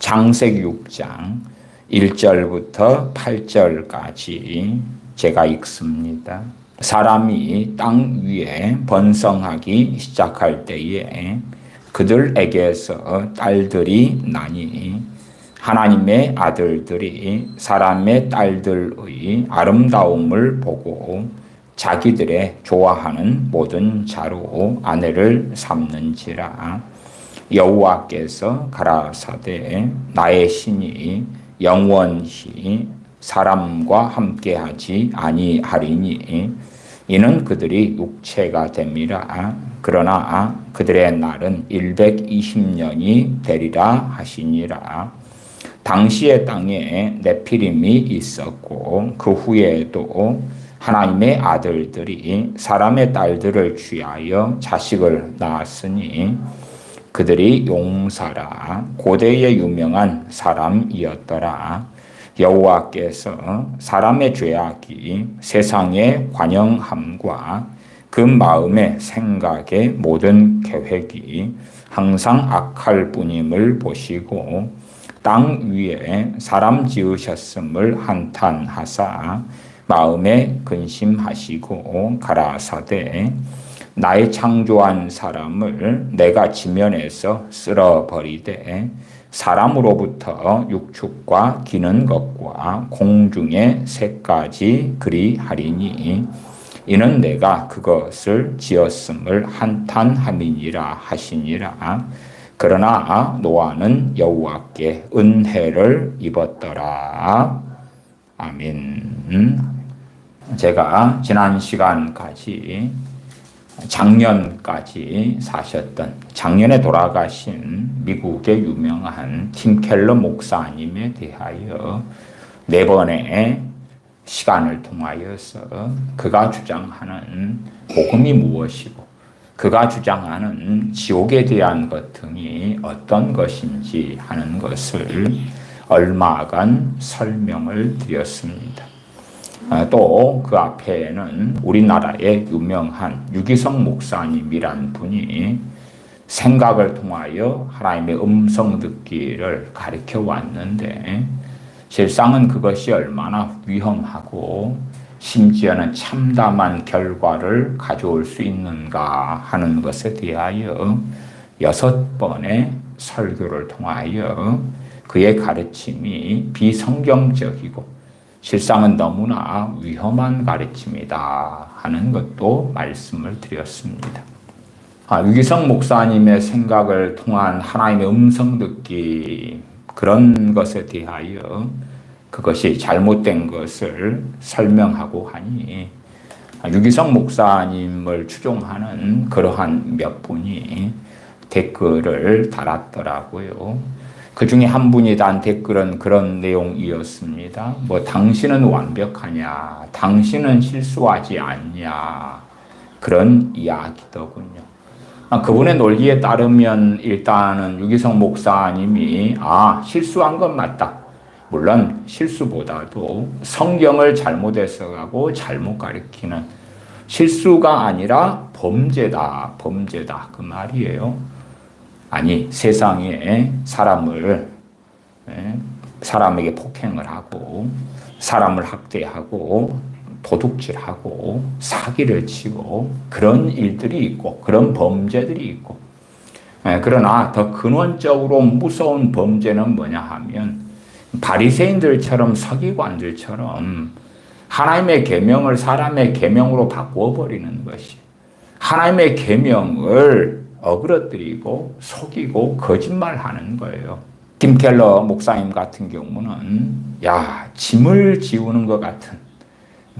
창세기 6장 1절부터 8절까지 제가 읽습니다. 사람이 땅 위에 번성하기 시작할 때에 그들에게서 딸들이 나니 하나님의 아들들이 사람의 딸들의 아름다움을 보고 자기들의 좋아하는 모든 자로 아내를 삼는지라. 여호와께서 가라사대 나의 신이 영원히 사람과 함께하지 아니하리니 이는 그들이 육체가 됨이라. 그러나 그들의 날은 120년이 되리라 하시니라. 당시의 땅에 네피림이 있었고 그 후에도 하나님의 아들들이 사람의 딸들을 취하여 자식을 낳았으니 그들이 용사라 고대의 유명한 사람이었더라. 여호와께서 사람의 죄악이 세상의 관영함과 그 마음의 생각의 모든 계획이 항상 악할 뿐임을 보시고 땅 위에 사람 지으셨음을 한탄하사 마음에 근심하시고 가라사대 나의 창조한 사람을 내가 지면에서 쓸어버리되 사람으로부터 육축과 기는 것과 공중의 새까지 그리하리니 이는 내가 그것을 지었음을 한탄함이니라 하시니라. 그러나 노아는 여호와께 은혜를 입었더라. 아멘. 제가 지난 시간까지 작년까지 사셨던 작년에 돌아가신 미국의 유명한 팀 켈러 목사님에 대하여 4번의 시간을 통하여서 그가 주장하는 복음이 무엇이고 그가 주장하는 지옥에 대한 것 등이 어떤 것인지 하는 것을 얼마간 설명을 드렸습니다. 또 그 앞에는 우리나라의 유명한 유기성 목사님이란 분이 생각을 통하여 하나님의 음성 듣기를 가르쳐 왔는데 실상은 그것이 얼마나 위험하고 심지어는 참담한 결과를 가져올 수 있는가 하는 것에 대하여 6번의 설교를 통하여 그의 가르침이 비성경적이고 실상은 너무나 위험한 가르침이다 하는 것도 말씀을 드렸습니다. 유기성 목사님의 생각을 통한 하나님의 음성 듣기 그런 것에 대하여 그것이 잘못된 것을 설명하고 하니 유기성 목사님을 추종하는 그러한 몇 분이 댓글을 달았더라고요. 그 중에 한 분이 단 댓글은 그런 내용이었습니다. 당신은 완벽하냐? 당신은 실수하지 않냐? 그런 이야기더군요. 그분의 논리에 따르면 일단은 유기성 목사님이 실수한 건 맞다. 물론 실수보다도 성경을 잘못 해석하고 잘못 가르치는 실수가 아니라 범죄다. 범죄다. 그 말이에요. 아니 세상에 사람에게 폭행을 하고 사람을 학대하고 도둑질하고 사기를 치고 그런 일들이 있고 그런 범죄들이 있고 그러나 더 근원적으로 무서운 범죄는 뭐냐 하면 바리새인들처럼 서기관들처럼 하나님의 계명을 사람의 계명으로 바꾸어 버리는 것이 하나님의 계명을 어그러뜨리고 속이고 거짓말하는 거예요. 팀 켈러 목사님 같은 경우는 짐을 지우는 것 같은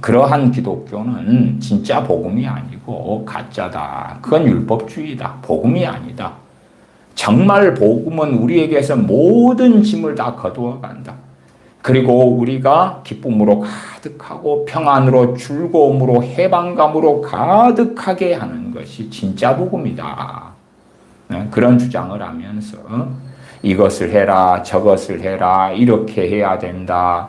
그러한 기독교는 진짜 복음이 아니고 가짜다. 그건 율법주의다. 복음이 아니다. 정말 복음은 우리에게서 모든 짐을 다 거두어 간다. 그리고 우리가 기쁨으로 가득하고 평안으로 즐거움으로 해방감으로 가득하게 하는 것이 진짜 복음이다. 그런 주장을 하면서 이것을 해라 저것을 해라 이렇게 해야 된다.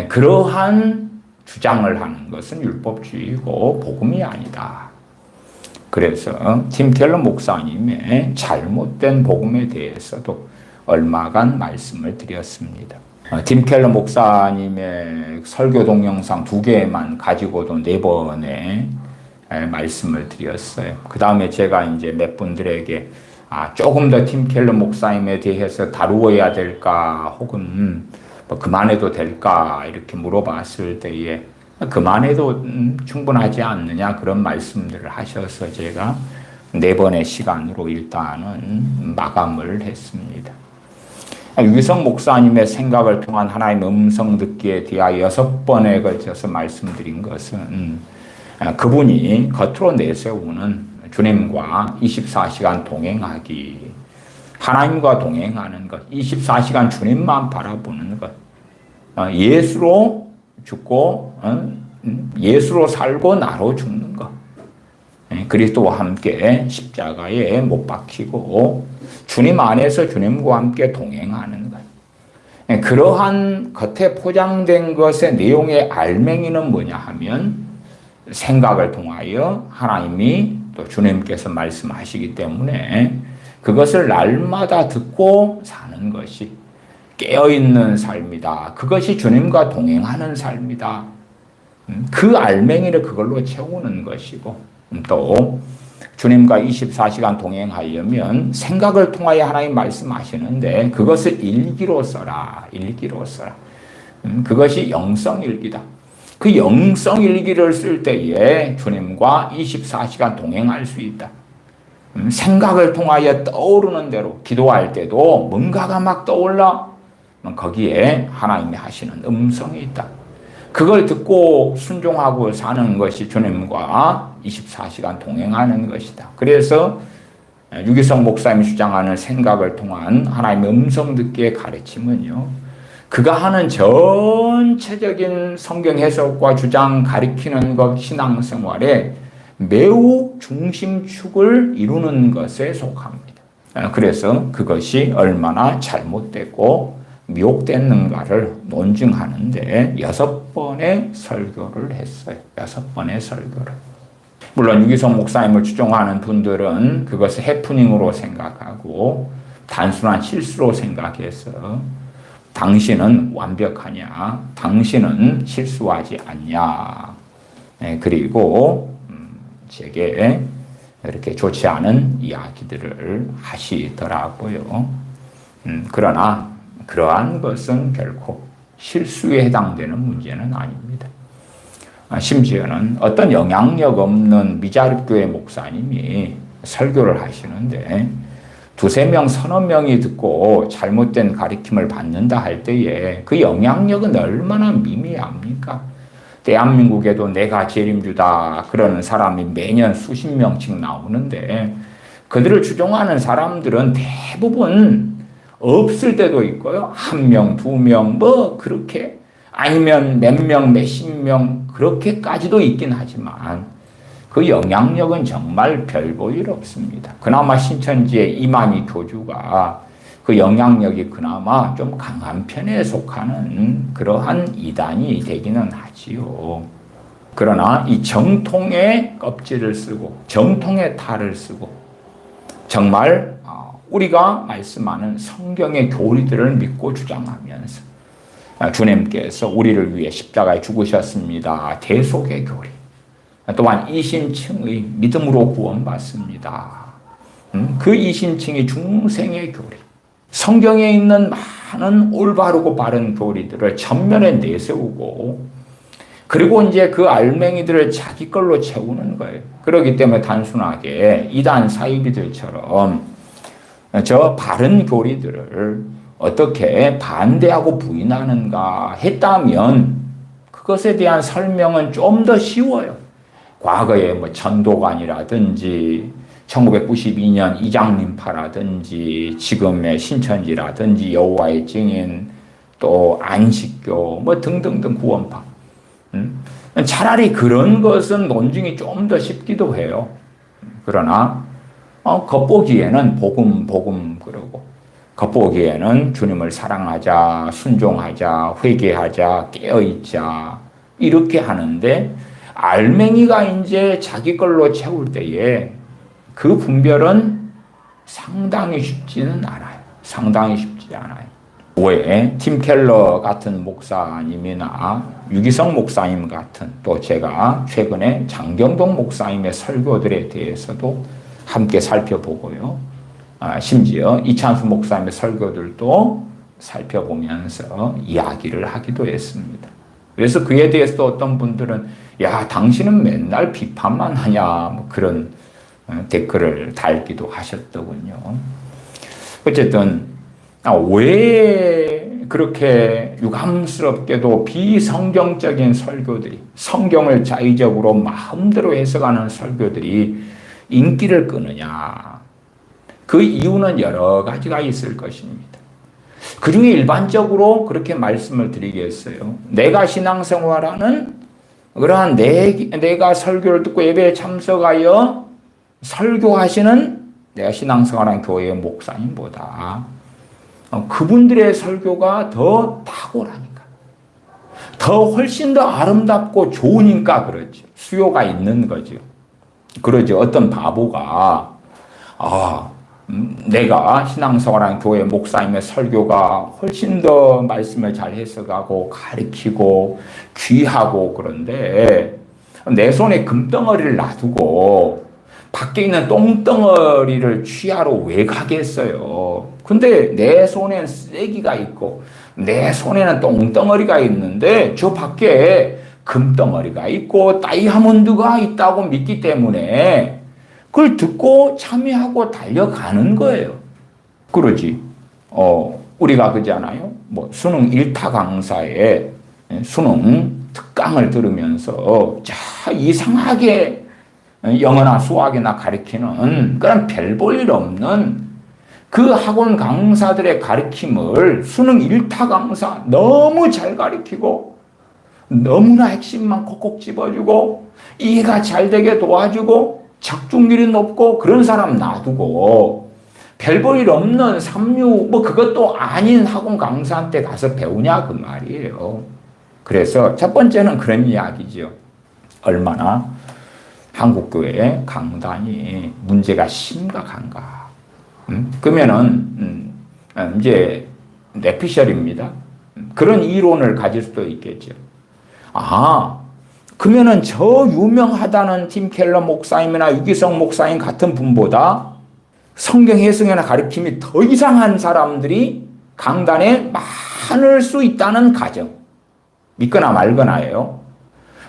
그러한 주장을 하는 것은 율법주의고 복음이 아니다. 그래서 팀 켈러 목사님의 잘못된 복음에 대해서도 얼마간 말씀을 드렸습니다. 팀 켈러 목사님의 설교 동영상 2개만 가지고도 4번의 말씀을 드렸어요. 그 다음에 제가 이제 몇 분들에게 조금 더 팀 켈러 목사님에 대해서 다루어야 될까 혹은 뭐 그만해도 될까 이렇게 물어봤을 때에 그만해도 충분하지 않느냐 그런 말씀들을 하셔서 제가 4번의 시간으로 일단은 마감을 했습니다. 유기성 목사님의 생각을 통한 하나님의 음성 듣기에 대하여 6번에 걸쳐서 말씀드린 것은 그분이 겉으로 내세우는 주님과 24시간 동행하기, 하나님과 동행하는 것, 24시간 주님만 바라보는 것, 예수로 죽고 예수로 살고 나로 죽는 것, 그리스도와 함께 십자가에 못 박히고 주님 안에서 주님과 함께 동행하는 것. 그러한 겉에 포장된 것의 내용의 알맹이는 뭐냐 하면 생각을 통하여 하나님이 또 주님께서 말씀하시기 때문에 그것을 날마다 듣고 사는 것이 깨어있는 삶이다. 그것이 주님과 동행하는 삶이다. 그 알맹이를 그걸로 채우는 것이고 또 주님과 24시간 동행하려면 생각을 통하여 하나님 말씀하시는데 그것을 일기로 써라. 일기로 써라. 그것이 영성일기다. 그 영성일기를 쓸 때에 주님과 24시간 동행할 수 있다. 생각을 통하여 떠오르는 대로 기도할 때도 뭔가가 막 떠올라 거기에 하나님이 하시는 음성이 있다. 그걸 듣고 순종하고 사는 것이 주님과 24시간 동행하는 것이다. 그래서 유기성 목사님이 주장하는 생각을 통한 하나님의 음성 듣기의 가르침은요, 그가 하는 전체적인 성경 해석과 주장 가리키는 것 신앙생활에 매우 중심축을 이루는 것에 속합니다. 그래서 그것이 얼마나 잘못됐고 미혹됐는가를 논증하는데 6번의 설교를 했어요. 6번의 설교를. 물론 유기성 목사님을 추종하는 분들은 그것을 해프닝으로 생각하고 단순한 실수로 생각해서 당신은 완벽하냐? 당신은 실수하지 않냐? 그리고 제게 이렇게 좋지 않은 이야기들을 하시더라고요. 그러나 그러한 것은 결코 실수에 해당되는 문제는 아닙니다. 심지어는 어떤 영향력 없는 미자립교회 목사님이 설교를 하시는데 2-3명, 서너 명이 듣고 잘못된 가르침을 받는다 할 때에 그 영향력은 얼마나 미미합니까? 대한민국에도 내가 재림주다 그러는 사람이 매년 수십 명씩 나오는데 그들을 추종하는 사람들은 대부분 없을 때도 있고요. 1명, 2명, 뭐 그렇게 아니면 몇 명, 몇십 명 그렇게까지도 있긴 하지만 그 영향력은 정말 별 볼 일 없습니다. 그나마 신천지의 이만희 교주가 그 영향력이 그나마 좀 강한 편에 속하는 그러한 이단이 되기는 하지요. 그러나 이 정통의 껍질을 쓰고 정통의 탈을 쓰고 정말 우리가 말씀하는 성경의 교리들을 믿고 주장하면서 주님께서 우리를 위해 십자가에 죽으셨습니다. 대속의 교리. 또한 이신층의 믿음으로 구원받습니다. 그 이신층이 중생의 교리. 성경에 있는 많은 올바르고 바른 교리들을 전면에 내세우고 그리고 이제 그 알맹이들을 자기 걸로 채우는 거예요. 그렇기 때문에 단순하게 이단 사이비들처럼 저 바른 교리들을 어떻게 반대하고 부인하는가 했다면 그것에 대한 설명은 좀 더 쉬워요. 과거에 뭐 전도관이라든지 1992년 이장님파라든지 지금의 신천지라든지 여호와의 증인 또 안식교 뭐 등등등 구원파 차라리 그런 것은 논증이 좀 더 쉽기도 해요. 그러나 겉보기에는 복음 그러고 겉보기에는 주님을 사랑하자, 순종하자, 회개하자, 깨어있자 이렇게 하는데 알맹이가 이제 자기 걸로 채울 때에 그 분별은 상당히 쉽지는 않아요. 상당히 쉽지. 주지 않아요. 왜 팀 켈러 같은 목사님이나 유기성 목사님 같은, 또 제가 최근에 장경동 목사님의 설교들에 대해서도 함께 살펴보고요. 심지어 이찬수 목사님의 설교들도 살펴보면서 이야기를 하기도 했습니다. 그래서 그에 대해서 어떤 분들은 야, 당신은 맨날 비판만 하냐, 뭐 그런 댓글을 달기도 하셨더군요. 어쨌든 왜 그렇게 유감스럽게도 비성경적인 설교들이, 성경을 자의적으로 마음대로 해석하는 설교들이 인기를 끄느냐? 그 이유는 여러 가지가 있을 것입니다. 그 중에 일반적으로 그렇게 말씀을 드리겠어요. 내가 신앙생활하는 그러한 내가 설교를 듣고 예배에 참석하여 설교하시는 내가 신앙생활하는 교회의 목사님보다 그분들의 설교가 더 탁월하니까, 더 훨씬 더 아름답고 좋으니까 그렇죠. 수요가 있는 거죠. 그러죠. 어떤 바보가 내가 신앙생활하는 교회 목사님의 설교가 훨씬 더 말씀을 잘 해석하고 가르치고 귀하고 그런데 내 손에 금덩어리를 놔두고 밖에 있는 똥덩어리를 취하러 왜 가겠어요? 근데 내 손엔 쓰레기가 있고 내 손에는 똥덩어리가 있는데 저 밖에 금덩어리가 있고 다이아몬드가 있다고 믿기 때문에 그걸 듣고 참여하고 달려가는 거예요. 그러지. 우리가 그잖아요. 뭐 수능 1타 강사에 수능 특강을 들으면서 자, 이상하게 영어나 수학이나 가르치는 그런 별 볼 일 없는 그 학원 강사들의 가르침을 수능 1타 강사 너무 잘 가르치고 너무나 핵심만 콕콕 집어주고 이해가 잘 되게 도와주고 적중률이 높고 그런 사람 놔두고 별 볼 일 없는 3류 뭐 그것도 아닌 학원 강사한테 가서 배우냐 그 말이에요. 그래서 첫 번째는 그런 이야기죠. 얼마나 한국교회 강단이 문제가 심각한가. 그러면은 이제 내피셜입니다. 그런 이론을 가질 수도 있겠죠. 그러면은 저 유명하다는 팀 켈러 목사님이나 유기성 목사님 같은 분보다 성경 해석이나 가르침이 더 이상한 사람들이 강단에 많을 수 있다는 가정. 믿거나 말거나예요.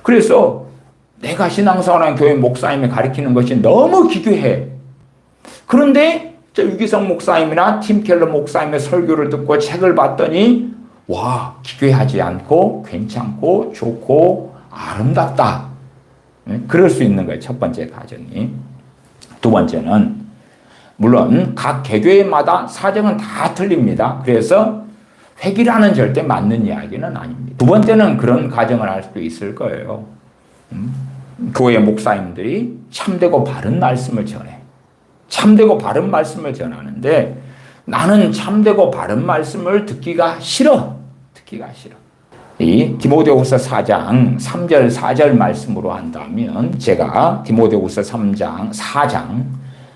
그래서 내가 신앙생활하는 교회 목사님이 가르치는 것이 너무 기괴해. 그런데 저 유기성 목사님이나 팀 켈러 목사님의 설교를 듣고 책을 봤더니 와, 기괴하지 않고 괜찮고 좋고 아름답다. 그럴 수 있는 거예요. 첫 번째 가정이. 두 번째는 물론 각 개교회마다 사정은 다 틀립니다. 그래서 획일화는 절대 맞는 이야기는 아닙니다. 두 번째는 그런 가정을 할 수도 있을 거예요. 교회 목사님들이 참되고 바른 말씀을 전해. 참되고 바른 말씀을 전하는데 나는 참되고 바른 말씀을 듣기가 싫어. 이 디모데후서 4장 3절 4절 말씀으로 한다면 제가 디모데후서 4장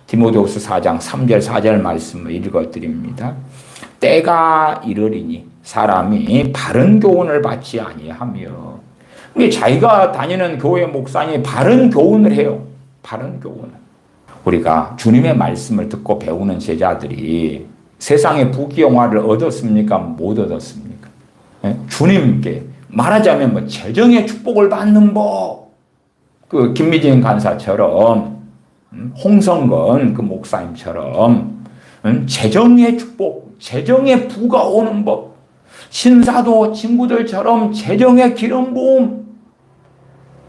3절 4절 말씀을 읽어드립니다. 때가 이르리니 사람이 바른 교훈을 받지 아니하며. 자기가 다니는 교회 목사님이 바른 교훈을 해요. 바른 교훈을. 우리가 주님의 말씀을 듣고 배우는 제자들이 세상의 부귀영화를 얻었습니까? 못 얻었습니까? 주님께 말하자면 뭐 재정의 축복을 받는 법, 그 김미진 간사처럼 홍성건 그 목사님처럼 재정의 축복, 재정의 부가 오는 법, 신사도 친구들처럼 재정의 기름 부음,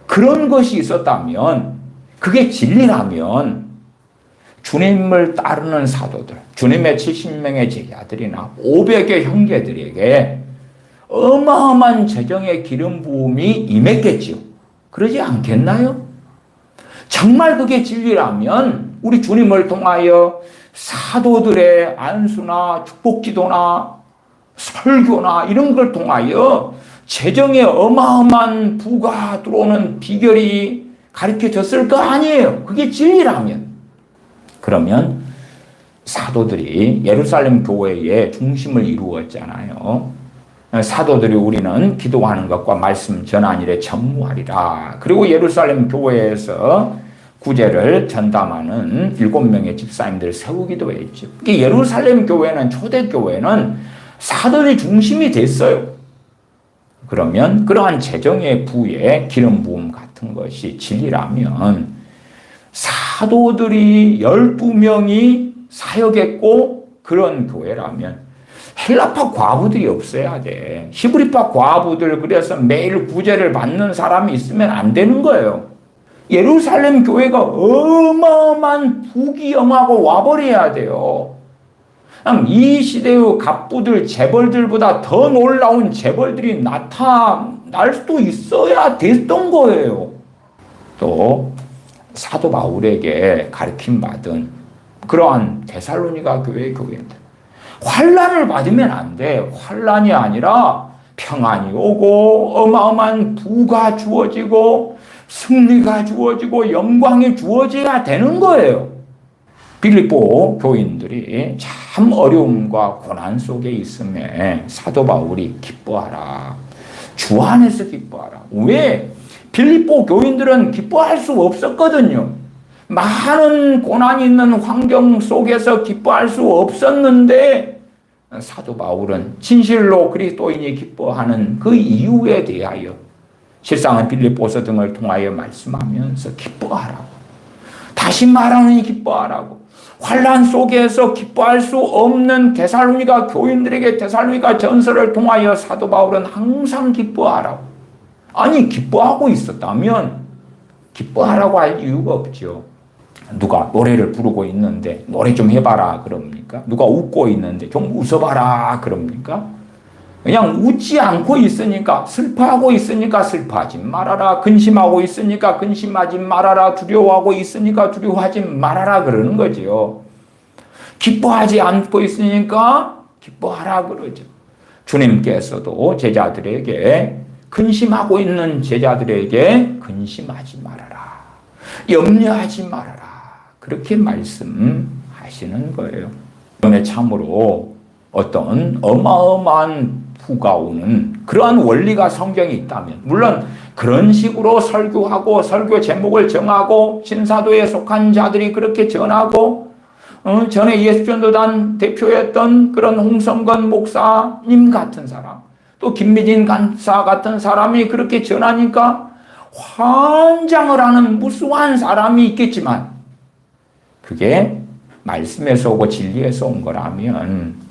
그런 것이 있었다면, 그게 진리라면 주님을 따르는 사도들, 주님의 70명의 제자들이나 500의 형제들에게 어마어마한 재정의 기름 부음이 임했겠지요. 그러지 않겠나요? 정말 그게 진리라면 우리 주님을 통하여 사도들의 안수나 축복기도나 설교나 이런 걸 통하여 재정에 어마어마한 부가 들어오는 비결이 가르쳐졌을 거 아니에요. 그게 진리라면. 그러면 사도들이 예루살렘 교회의 중심을 이루었잖아요. 사도들이 우리는 기도하는 것과 말씀 전한 일에 전무하리라. 그리고 예루살렘 교회에서 구제를 전담하는 7명의 집사님들을 세우기도 했죠. 예루살렘 교회는, 초대교회는 사도들이 중심이 됐어요. 그러면 그러한 재정의 부에 기름 부음 같은 것이 진리라면 사도들이 12명이 사역했고 그런 교회라면 헬라파 과부들이 없어야 돼. 히브리파 과부들, 그래서 매일 구제를 받는 사람이 있으면 안 되는 거예요. 예루살렘 교회가 어마어마한 부귀영화고 와버려야 돼요. 이 시대의 갑부들, 재벌들보다 더 놀라운 재벌들이 나타날 수도 있어야 됐던 거예요. 또 사도 바울에게 가르침받은 그러한 데살로니가 교회의 교회들, 환난을 받으면 안 돼. 환난이 아니라 평안이 오고 어마어마한 부가 주어지고 승리가 주어지고 영광이 주어져야 되는 거예요. 빌립보 교인들이 참 어려움과 고난 속에 있음에 사도 바울이 기뻐하라. 주 안에서 기뻐하라. 왜? 빌립보 교인들은 기뻐할 수 없었거든요. 많은 고난이 있는 환경 속에서 기뻐할 수 없었는데 사도 바울은 진실로 그리스도인이 기뻐하는 그 이유에 대하여 실상은 빌립보서 등을 통하여 말씀하면서 기뻐하라고, 다시 말하느니 기뻐하라고, 환난 속에서 기뻐할 수 없는 데살로니가 교인들에게 데살로니가 전서를 통하여 사도 바울은 항상 기뻐하라고. 아니, 기뻐하고 있었다면 기뻐하라고 할 이유가 없죠. 누가 노래를 부르고 있는데 노래 좀 해봐라 그럽니까? 누가 웃고 있는데 좀 웃어봐라 그럽니까? 그냥 웃지 않고 있으니까, 슬퍼하고 있으니까 슬퍼하지 말아라, 근심하고 있으니까 근심하지 말아라, 두려워하고 있으니까 두려워하지 말아라 그러는 거죠. 기뻐하지 않고 있으니까 기뻐하라 그러죠. 주님께서도 제자들에게, 근심하고 있는 제자들에게 근심하지 말아라, 염려하지 말아라, 그렇게 말씀하시는 거예요. 그런데 참으로 어떤 어마어마한 부가 오는 그러한 원리가 성경에 있다면, 물론 그런 식으로 설교하고 설교 제목을 정하고 신사도에 속한 자들이 그렇게 전하고 전에 예수전도단 대표였던 그런 홍성건 목사님 같은 사람, 또 김미진 간사 같은 사람이 그렇게 전하니까 환장을 하는 무수한 사람이 있겠지만, 그게 말씀에서 오고 진리에서 온 거라면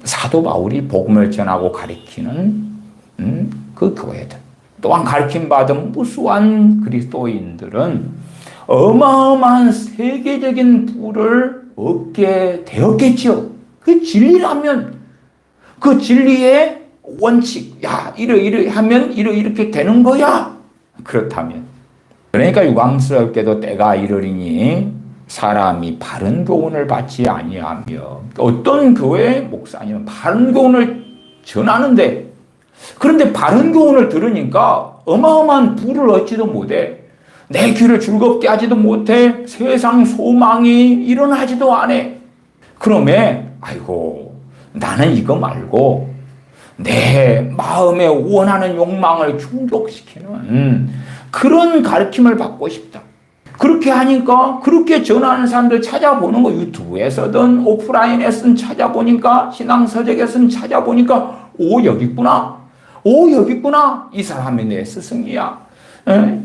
사도 바울이 복음을 전하고 가르치는 그 교회들, 또한 가르침받은 무수한 그리스도인들은 어마어마한 세계적인 부를 얻게 되었겠죠. 그 진리라면, 그 진리의 원칙, 야, 이래 하면 이렇게 되는 거야. 그렇다면, 그러니까 유감스럽게도 때가 이르리니 사람이 바른 교훈을 받지 아니하며, 어떤 교회 목사님은 바른 교훈을 전하는데, 그런데 바른 교훈을 들으니까 어마어마한 부를 얻지도 못해, 내 귀를 즐겁게 하지도 못해, 세상 소망이 일어나지도 않아. 그러면 아이고, 나는 이거 말고 내 마음에 원하는 욕망을 충족시키는 그런 가르침을 받고 싶다. 그렇게 하니까, 그렇게 전하는 사람들 찾아보는 거, 유튜브에서든 오프라인에서든 찾아보니까, 신앙서적에서든 찾아보니까, 오, 여기 있구나. 오, 여기 있구나. 이 사람이 내 스승이야.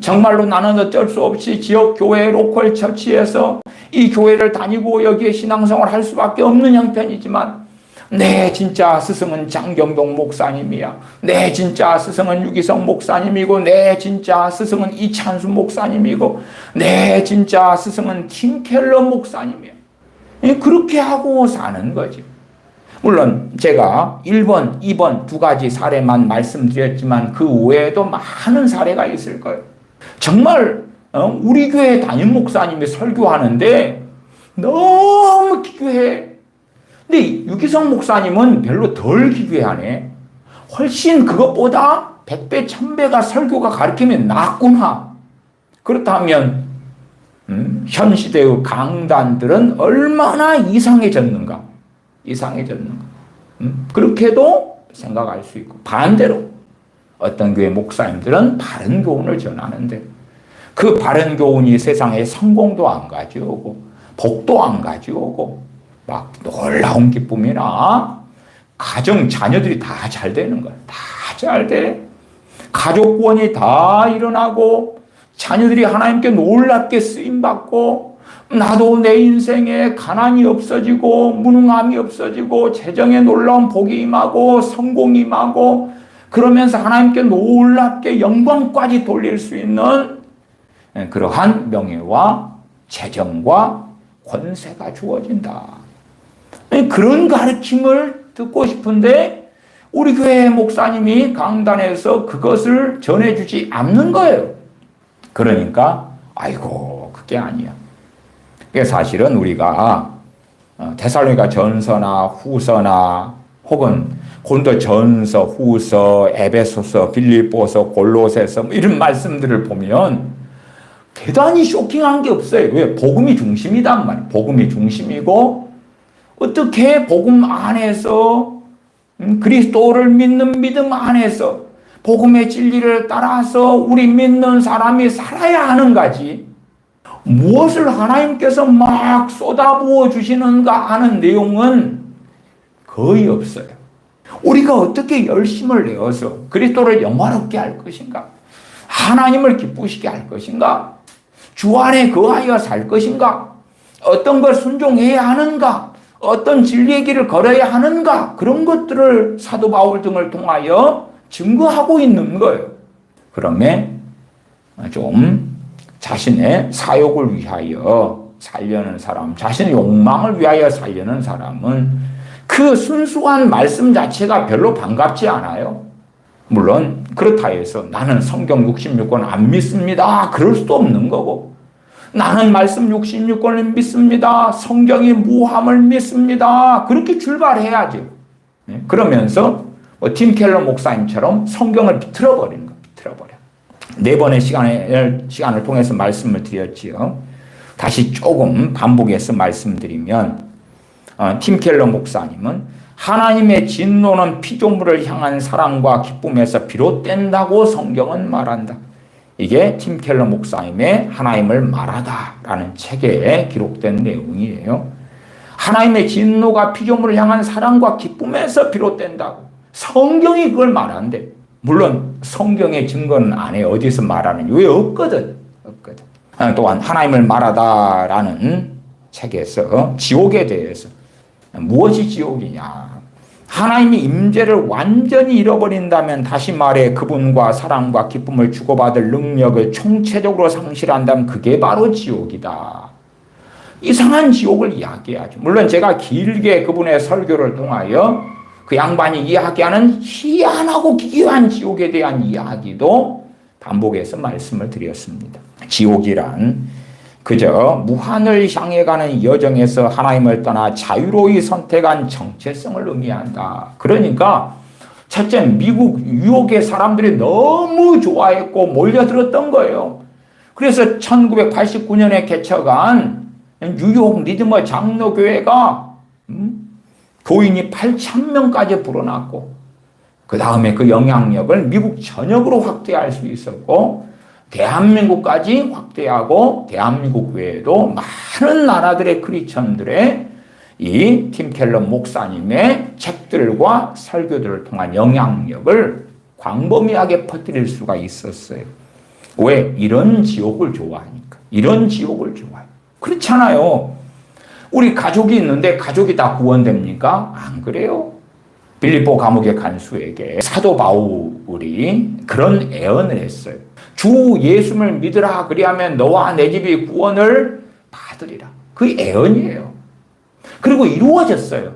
정말로 나는 어쩔 수 없이 지역 교회 로컬 처치에서 이 교회를 다니고 여기에 신앙생활을 할 수밖에 없는 형편이지만, 내 진짜 스승은 장경동 목사님이야. 내 진짜 스승은 유기성 목사님이고, 내 진짜 스승은 이찬수 목사님이고, 내 진짜 스승은 팀켈러 목사님이야. 그렇게 하고 사는 거지. 물론 제가 1번, 2번 두 가지 사례만 말씀드렸지만 그 외에도 많은 사례가 있을 거예요. 정말 우리 교회 담임 목사님이 설교하는데 너무 기괴해. 근데 유기성 목사님은 별로 덜 기괴하네. 훨씬 그것보다 100배, 1000배가 설교가 가르치면 낫구나. 그렇다면 현 시대의 강단들은 얼마나 이상해졌는가. 그렇게도 생각할 수 있고, 반대로 어떤 교회 목사님들은 바른 교훈을 전하는데 그 바른 교훈이 세상에 성공도 안 가져오고 복도 안 가져오고 막 놀라운 기쁨이나 가정 자녀들이 다 잘 되는 거야. 다 잘 돼. 가족 구원이 다 일어나고 자녀들이 하나님께 놀랍게 쓰임받고 나도 내 인생에 가난이 없어지고 무능함이 없어지고 재정에 놀라운 복이 임하고 성공이 임하고 그러면서 하나님께 놀랍게 영광까지 돌릴 수 있는 그러한 명예와 재정과 권세가 주어진다. 그런 가르침을 듣고 싶은데 우리 교회 목사님이 강단에서 그것을 전해주지 않는 거예요. 그러니까 아이고 그게 아니야. 그게 사실은 우리가 데살로니가 전서나 후서나 혹은 고린도 전서, 후서, 에베소서, 빌립보서, 골로새서 이런 말씀들을 보면 대단히 쇼킹한 게 없어요. 왜? 복음이 중심이단 말이에요. 복음이 중심이고 어떻게 복음 안에서 그리스도를 믿는 믿음 안에서 복음의 진리를 따라서 우리 믿는 사람이 살아야 하는가지 무엇을 하나님께서 막 쏟아부어 주시는가 하는 내용은 거의 없어요. 우리가 어떻게 열심을 내어서 그리스도를 영화롭게 할 것인가? 하나님을 기쁘시게 할 것인가? 주 안에 거하여 살 것인가? 어떤 걸 순종해야 하는가? 어떤 진리의 길을 걸어야 하는가? 그런 것들을 사도 바울 등을 통하여 증거하고 있는 거예요. 그러면 좀 자신의 사욕을 위하여 살려는 사람, 자신의 욕망을 위하여 살려는 사람은 그 순수한 말씀 자체가 별로 반갑지 않아요. 물론 그렇다 해서 나는 성경 66권 안 믿습니다. 그럴 수도 없는 거고 나는 말씀 66권을 믿습니다. 성경이 무함을 믿습니다. 그렇게 출발해야죠. 그러면서 팀 켈러 목사님처럼 성경을 비틀어버리는 거, 비틀어버려. 네 번의 시간을 통해서 말씀을 드렸지요. 다시 조금 반복해서 말씀드리면 팀 켈러 목사님은 하나님의 진노는 피조물을 향한 사랑과 기쁨에서 비롯된다고 성경은 말한다. 이게 팀 켈러 목사님의 하나님을 말하다라는 책에 기록된 내용이에요. 하나님의 진노가 피조물을 향한 사랑과 기쁨에서 비롯된다고. 성경이 그걸 말한대. 물론 성경의 증거는 안 해. 어디서 말하는지. 왜 없거든. 또한 하나님을 말하다라는 책에서 지옥에 대해서 무엇이 지옥이냐. 하나님이 임재를 완전히 잃어버린다면 다시 말해 그분과 사랑과 기쁨을 주고받을 능력을 총체적으로 상실한다면 그게 바로 지옥이다. 이상한 지옥을 이야기하죠. 물론 제가 길게 그분의 설교를 통하여 그 양반이 이야기하는 희한하고 기이한 지옥에 대한 이야기도 반복해서 말씀을 드렸습니다. 지옥이란 그저 무한을 향해 가는 여정에서 하나님을 떠나 자유로이 선택한 정체성을 의미한다. 그러니까 첫째 미국 뉴욕의 사람들이 너무 좋아했고 몰려들었던 거예요. 그래서 1989년에 개척한 뉴욕 리드머 장로교회가 교인이 8,000명까지 불어났고 그 다음에 그 영향력을 미국 전역으로 확대할 수 있었고 대한민국까지 확대하고 대한민국 외에도 많은 나라들의 크리스천들의 이 팀 켈러 목사님의 책들과 설교들을 통한 영향력을 광범위하게 퍼뜨릴 수가 있었어요. 왜? 이런 지옥을 좋아하니까. 이런 지옥을 좋아해요. 그렇잖아요. 우리 가족이 있는데 가족이 다 구원됩니까? 안 그래요. 빌립보 감옥의 간수에게 사도 바울이 그런 애언을 했어요. 주 예수를 믿으라. 그리하면 너와 내 집이 구원을 받으리라. 그 애언이에요. 그리고 이루어졌어요.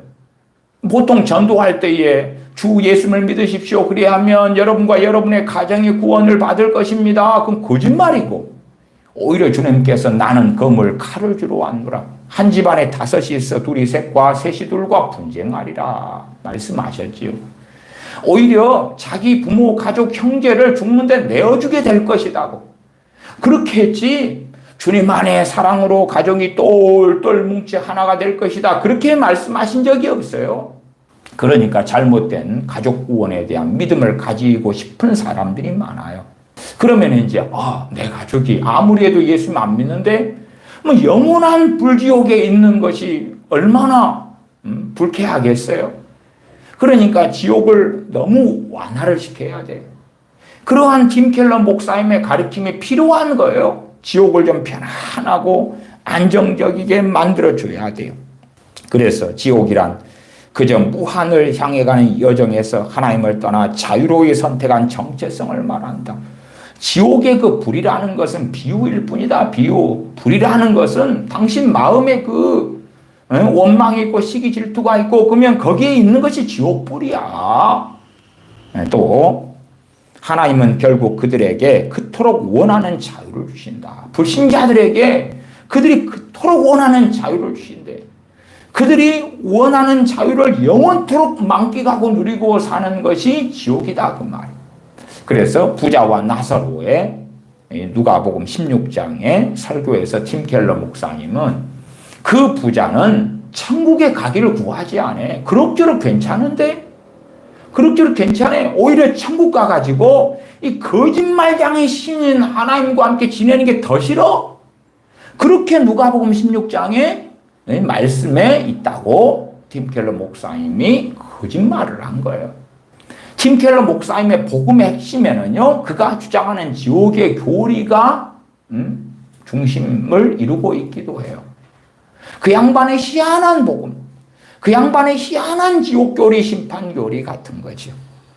보통 전도할 때에 주 예수를 믿으십시오. 그리하면 여러분과 여러분의 가정이 구원을 받을 것입니다. 그건 거짓말이고 오히려 주님께서 나는 검을 칼을 주러 왔노라. 한 집안에 5이 있어 둘이 셋과 셋이 둘과 분쟁하리라 말씀하셨지요. 오히려 자기 부모, 가족, 형제를 죽는데 내어주게 될 것이라고. 그렇게 했지 주님 안에 사랑으로 가정이 똘똘 뭉치 하나가 될 것이다. 그렇게 말씀하신 적이 없어요. 그러니까 잘못된 가족 구원에 대한 믿음을 가지고 싶은 사람들이 많아요. 그러면 이제 내 가족이 아무리 해도 예수님 안 믿는데 뭐 영원한 불지옥에 있는 것이 얼마나 불쾌하겠어요. 그러니까 지옥을 너무 완화를 시켜야 돼요. 그러한 팀 켈러 목사님의 가르침이 필요한 거예요. 지옥을 좀 편안하고 안정적이게 만들어줘야 돼요. 그래서 지옥이란 그저 무한을 향해 가는 여정에서 하나님을 떠나 자유로이 선택한 정체성을 말한다. 지옥의 그 불이라는 것은 비유일 뿐이다. 비유. 불이라는 것은 당신 마음에 그 원망이 있고 시기 질투가 있고 그러면 거기에 있는 것이 지옥불이야. 또 하나님은 결국 그들에게 그토록 원하는 자유를 주신다. 불신자들에게 그들이 그토록 원하는 자유를 주신대. 그들이 원하는 자유를 영원토록 만끽하고 누리고 사는 것이 지옥이다 그 말이에요. 그래서 부자와 나사로의 누가복음 16장의 설교에서 팀 켈러 목사님은 그 부자는 천국에 가기를 구하지 않아. 그럭저럭 괜찮은데? 그럭저럭 괜찮아. 오히려 천국 가가지고 이 거짓말장의 신인 하나님과 함께 지내는 게 더 싫어. 그렇게 누가복음 16장에 말씀에 있다고 팀 켈러 목사님이 거짓말을 한 거예요. 팀 켈러 목사님의 복음의 핵심에는요, 그가 주장하는 지옥의 교리가 중심을 이루고 있기도 해요. 그 양반의 희한한 복음, 그 양반의 희한한 지옥 교리, 심판 교리 같은 거죠.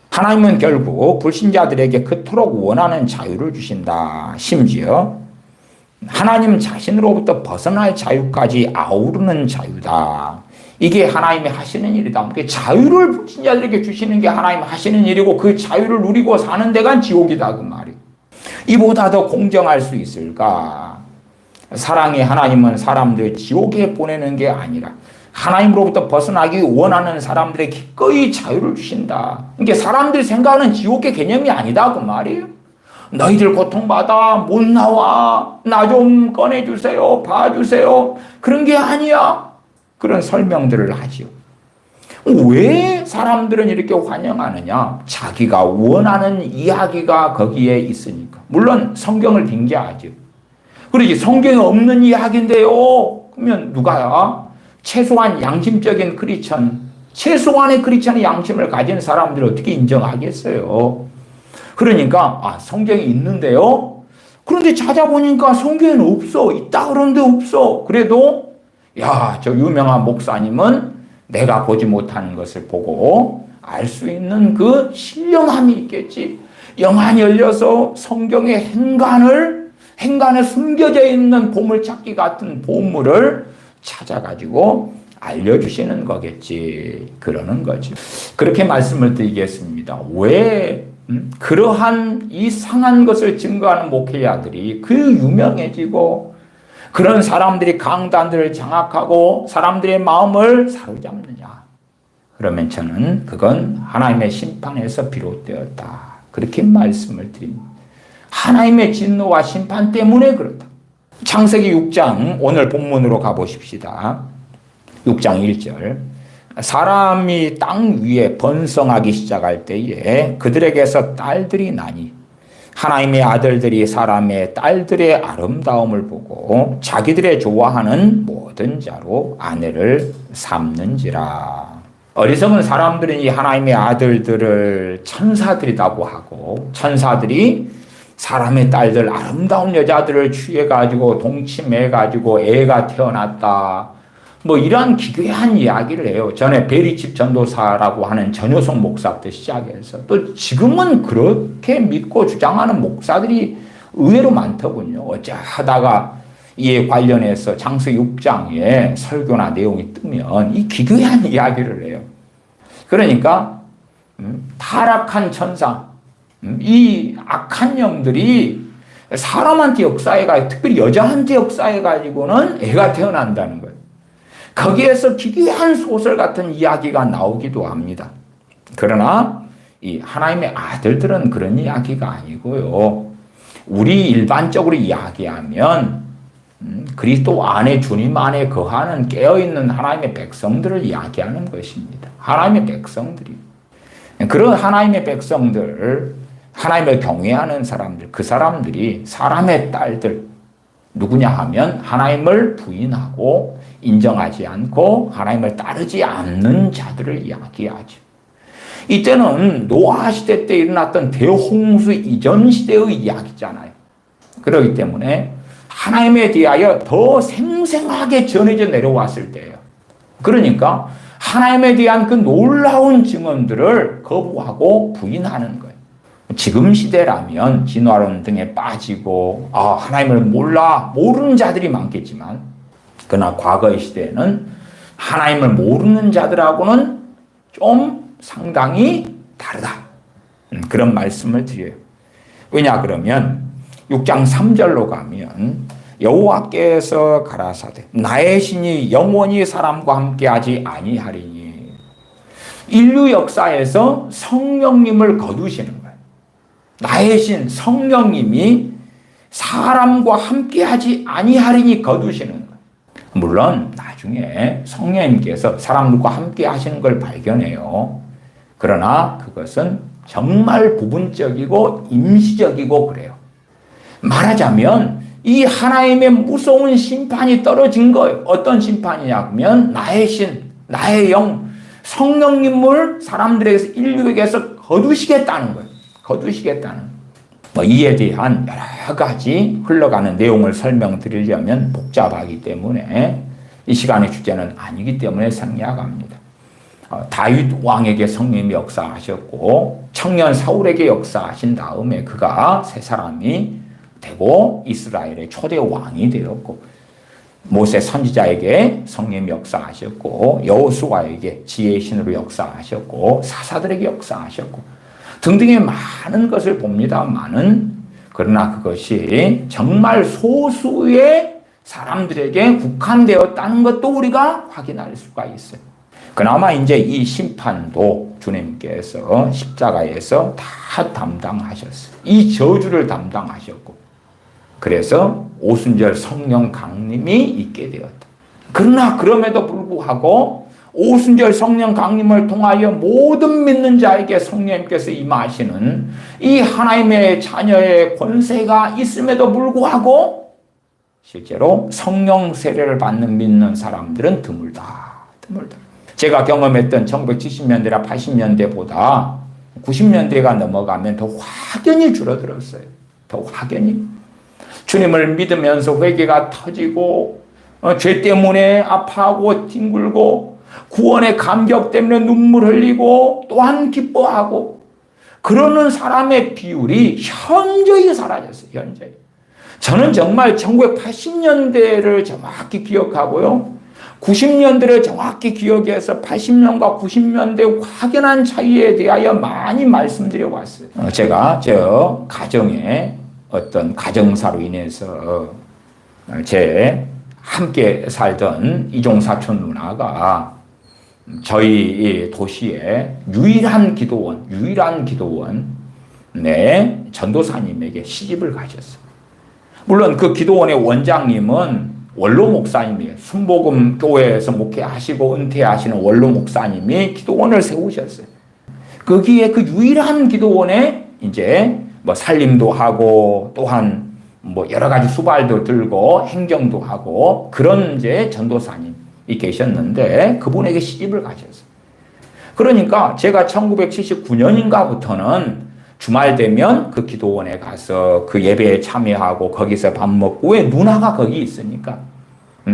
하나님은 결국 불신자들에게 그토록 원하는 자유를 주신다. 심지어 하나님 자신으로부터 벗어날 자유까지 아우르는 자유다. 이게 하나님이 하시는 일이다. 자유를 불신자들에게 주시는 게 하나님 하시는 일이고 그 자유를 누리고 사는 데가 지옥이다 그 말이에요. 이보다 더 공정할 수 있을까? 사랑의 하나님은 사람들 지옥에 보내는 게 아니라 하나님으로부터 벗어나기 원하는 사람들에게 기꺼이 자유를 주신다. 그러니까 사람들이 생각하는 지옥의 개념이 아니다 그 말이에요. 너희들 고통받아 못 나와 나 좀 꺼내주세요 봐주세요 그런 게 아니야. 그런 설명들을 하지요. 왜 사람들은 이렇게 환영하느냐? 자기가 원하는 이야기가 거기에 있으니까. 물론 성경을 빙자하죠. 그러지 성경에 없는 이야기인데요. 그러면 누가야? 최소한 양심적인 크리스천, 최소한의 크리스천의 양심을 가진 사람들을 어떻게 인정하겠어요? 그러니까 성경이 있는데요. 그런데 찾아보니까 성경에는 없어. 있다 그러는데 없어. 그래도 저 유명한 목사님은 내가 보지 못하는 것을 보고 알 수 있는 그 신령함이 있겠지. 영안이 열려서 성경의 행간에 숨겨져 있는 보물찾기 같은 보물을 찾아가지고 알려주시는 거겠지. 그러는 거지. 그렇게 말씀을 드리겠습니다. 왜 그러한 이상한 것을 증거하는 목회자들이 그 유명해지고 그런 사람들이 강단들을 장악하고 사람들의 마음을 사로잡느냐? 그러면 저는 그건 하나님의 심판에서 비롯되었다. 그렇게 말씀을 드립니다. 하나님의 진노와 심판 때문에 그렇다. 창세기 6장 오늘 본문으로 가보십시다. 6장 1절. 사람이 땅 위에 번성하기 시작할 때에 그들에게서 딸들이 나니 하나님의 아들들이 사람의 딸들의 아름다움을 보고 자기들의 좋아하는 모든 자로 아내를 삼는지라. 어리석은 사람들은 이 하나님의 아들들을 천사들이라고 하고 천사들이 사람의 딸들 아름다운 여자들을 취해가지고 동침해가지고 애가 태어났다. 이런 기괴한 이야기를 해요. 전에 베리칩 전도사라고 하는 전효성 목사부터 시작해서 또 지금은 그렇게 믿고 주장하는 목사들이 의외로 많더군요. 어쩌다가 이에 관련해서 창세기 6장에 설교나 내용이 뜨면 이 기괴한 이야기를 해요. 그러니까 타락한 천사, 이 악한 영들이 사람한테 역사해가 특별히 여자한테 역사해가지고는 애가 태어난다는 거예요. 거기에서 기괴한 소설 같은 이야기가 나오기도 합니다. 그러나 이 하나님의 아들들은 그런 이야기가 아니고요. 우리 일반적으로 이야기하면 그리스도 안에 주님 안에 거하는 깨어있는 하나님의 백성들을 이야기하는 것입니다. 하나님의 백성들이. 그런 하나님의 백성들, 하나님을 경외하는 사람들, 그 사람들이 사람의 딸들, 누구냐 하면 하나님을 부인하고 인정하지 않고 하나님을 따르지 않는 자들을 이야기하죠. 이때는 노아 시대 때 일어났던 대홍수 이전 시대의 이야기잖아요. 그렇기 때문에 하나님에 대하여 더 생생하게 전해져 내려왔을 때예요. 그러니까 하나님에 대한 그 놀라운 증언들을 거부하고 부인하는 거예요. 지금 시대라면 진화론 등에 빠지고 하나님을 모르는 자들이 많겠지만, 그러나 과거의 시대에는 하나님을 모르는 자들하고는 좀 상당히 다르다. 그런 말씀을 드려요. 왜냐 그러면 6장 3절로 가면 여호와께서 가라사대 나의 신이 영원히 사람과 함께하지 아니하리니, 인류 역사에서 성령님을 거두시는 거예요. 나의 신 성령님이 사람과 함께하지 아니하리니 거두시는 거예요. 물론 나중에 성령님께서 사람들과 함께 하시는 걸 발견해요. 그러나 그것은 정말 부분적이고 임시적이고 그래요. 말하자면 이 하나님의 무서운 심판이 떨어진 거예요. 어떤 심판이냐 하면 나의 신, 나의 영, 성령님을 사람들에게서, 인류에게서 거두시겠다는 거예요. 거두시겠다는. 이에 대한 여러 가지 흘러가는 내용을 설명드리려면 복잡하기 때문에 이 시간의 주제는 아니기 때문에 생략합니다. 다윗 왕에게 성령님이 역사하셨고 청년 사울에게 역사하신 다음에 그가 세 사람이 되고 이스라엘의 초대 왕이 되었고, 모세 선지자에게 성령님이 역사하셨고 여호수아에게 지혜의 신으로 역사하셨고 사사들에게 역사하셨고 등등의 많은 것을 봅니다만은, 그러나 그것이 정말 소수의 사람들에게 국한되었다는 것도 우리가 확인할 수가 있어요. 그나마 이제 이 심판도 주님께서 십자가에서 다 담당하셨어요. 이 저주를 담당하셨고, 그래서 오순절 성령 강림이 있게 되었다. 그러나 그럼에도 불구하고 오순절 성령 강림을 통하여 모든 믿는 자에게 성령님께서 임하시는 이 하나님의 자녀의 권세가 있음에도 불구하고 실제로 성령 세례를 받는 믿는 사람들은 드물다. 제가 경험했던 1970년대나 80년대보다 90년대가 넘어가면 더 확연히 줄어들었어요. 더 확연히. 주님을 믿으면서 회개가 터지고 죄 때문에 아파하고 뒹굴고 구원의 감격 때문에 눈물 흘리고 또한 기뻐하고 그러는 사람의 비율이 현저히 사라졌어요. 현저히. 저는 정말 1980년대를 정확히 기억하고요. 90년대를 정확히 기억해서 80년과 90년대 확연한 차이에 대하여 많이 말씀드려 왔어요. 제가 저 가정에 어떤 가정사로 인해서 제 함께 살던 이종사촌 누나가 저희 도시의 유일한 기도원, 전도사님에게 시집을 가셨어요. 물론 그 기도원의 원장님은 원로 목사님이에요. 순복음 교회에서 목회하시고 은퇴하시는 원로 목사님이 기도원을 세우셨어요. 거기에 그 유일한 기도원에 이제 살림도 하고 또한 여러 가지 수발도 들고 행정도 하고 그런 이제 전도사님이 계셨는데 그분에게 시집을 가셨어요. 그러니까 제가 1979년인가부터는 주말 되면 그 기도원에 가서 그 예배에 참여하고 거기서 밥 먹고, 왜 누나가 거기 있으니까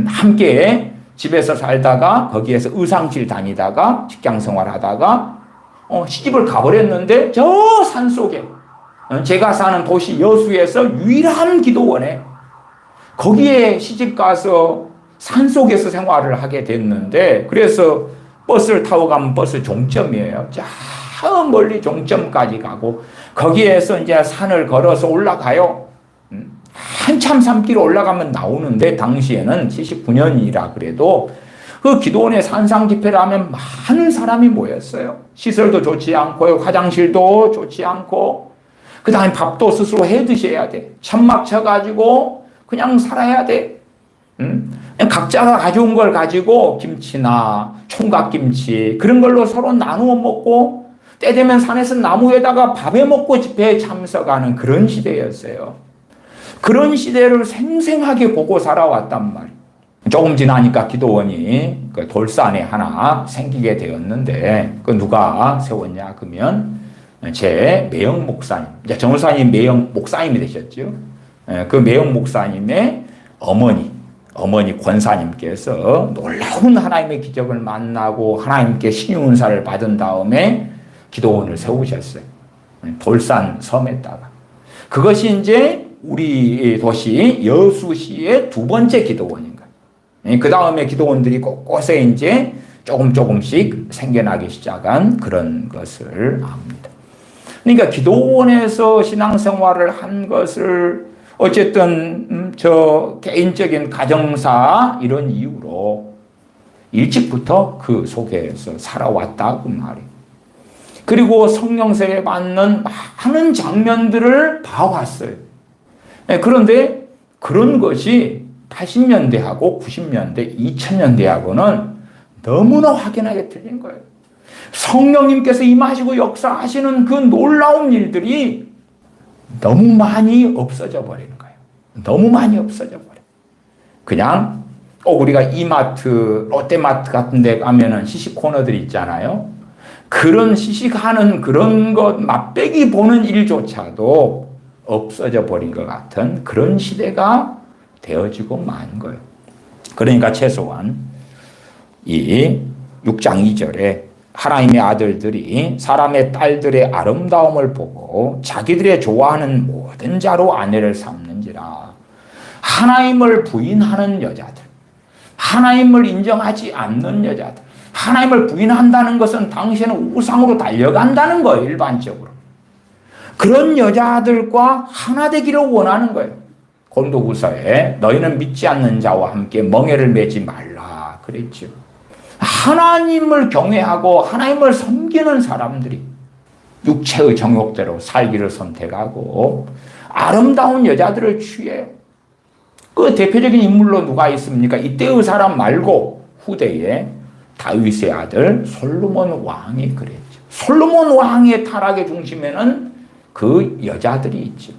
함께 집에서 살다가 거기에서 의상실 다니다가 직장 생활하다가 시집을 가버렸는데 저 산속에 제가 사는 도시 여수에서 유일한 기도원에 거기에 시집 가서 산속에서 생활을 하게 됐는데, 그래서 버스를 타고 가면 버스 종점이에요. 저 멀리 종점까지 가고 거기에서 이제 산을 걸어서 올라가요. 한참 산길 올라가면 나오는데 당시에는 79년이라 그래도 그 기도원에 산상 집회를 하면 많은 사람이 모였어요. 시설도 좋지 않고 화장실도 좋지 않고 그 다음에 밥도 스스로 해 드셔야 돼. 천막 쳐가지고 그냥 살아야 돼. 그냥 각자가 가져온 걸 가지고 김치나 총각김치 그런 걸로 서로 나누어 먹고 때 되면 산에서 나무에다가 밥해 먹고 집회에 참석하는 그런 시대였어요. 그런 시대를 생생하게 보고 살아왔단 말이에요. 조금 지나니까 기도원이 그 돌산에 하나 생기게 되었는데 그 누가 세웠냐 그러면 제 매영 목사님, 이제 정호사님 매영 목사님이 되셨죠. 그 매영 목사님의 어머니 권사님께서 놀라운 하나님의 기적을 만나고 하나님께 신유은사를 받은 다음에 기도원을 세우셨어요. 돌산 섬에다가. 그것이 이제 우리 도시 여수시의 두 번째 기도원인 거예요. 그 다음에 기도원들이 곳곳에 이제 조금씩 생겨나기 시작한 그런 것을 압니다. 그러니까 기도원에서 신앙생활을 한 것을 어쨌든 저 개인적인 가정사 이런 이유로 일찍부터 그 속에서 살아왔다고 말이에요. 그리고 성령세례 받는 많은 장면들을 봐왔어요. 그런데 그런 것이 80년대하고 90년대, 2000년대하고는 너무나 확연하게 틀린 거예요. 성령님께서 임하시고 역사하시는 그 놀라운 일들이 너무 많이 없어져 버리는 거예요. 너무 많이 없어져 버려요. 그냥 꼭 우리가 이마트, 롯데마트 같은 데 가면은 시식 코너들 있잖아요. 그런 시식하는 그런 것 맛배기 보는 일조차도 없어져 버린 것 같은 그런 시대가 되어지고 만 거예요. 그러니까 최소한 이 6장 2절에 하나님의 아들들이 사람의 딸들의 아름다움을 보고 자기들의 좋아하는 모든 자로 아내를 삼는지라. 하나님을 부인하는 여자들, 하나님을 인정하지 않는 여자들, 하나님을 부인한다는 것은 당신은 우상으로 달려간다는 거예요. 일반적으로. 그런 여자들과 하나 되기를 원하는 거예요. 고린도후서에 너희는 믿지 않는 자와 함께 멍에를 매지 말라 그랬죠. 하나님을 경외하고 하나님을 섬기는 사람들이 육체의 정욕대로 살기를 선택하고 아름다운 여자들을 취해요. 그 대표적인 인물로 누가 있습니까? 이때의 사람 말고 후대에 다윗의 아들 솔로몬 왕이 그랬죠. 솔로몬 왕의 타락의 중심에는 그 여자들이 있죠.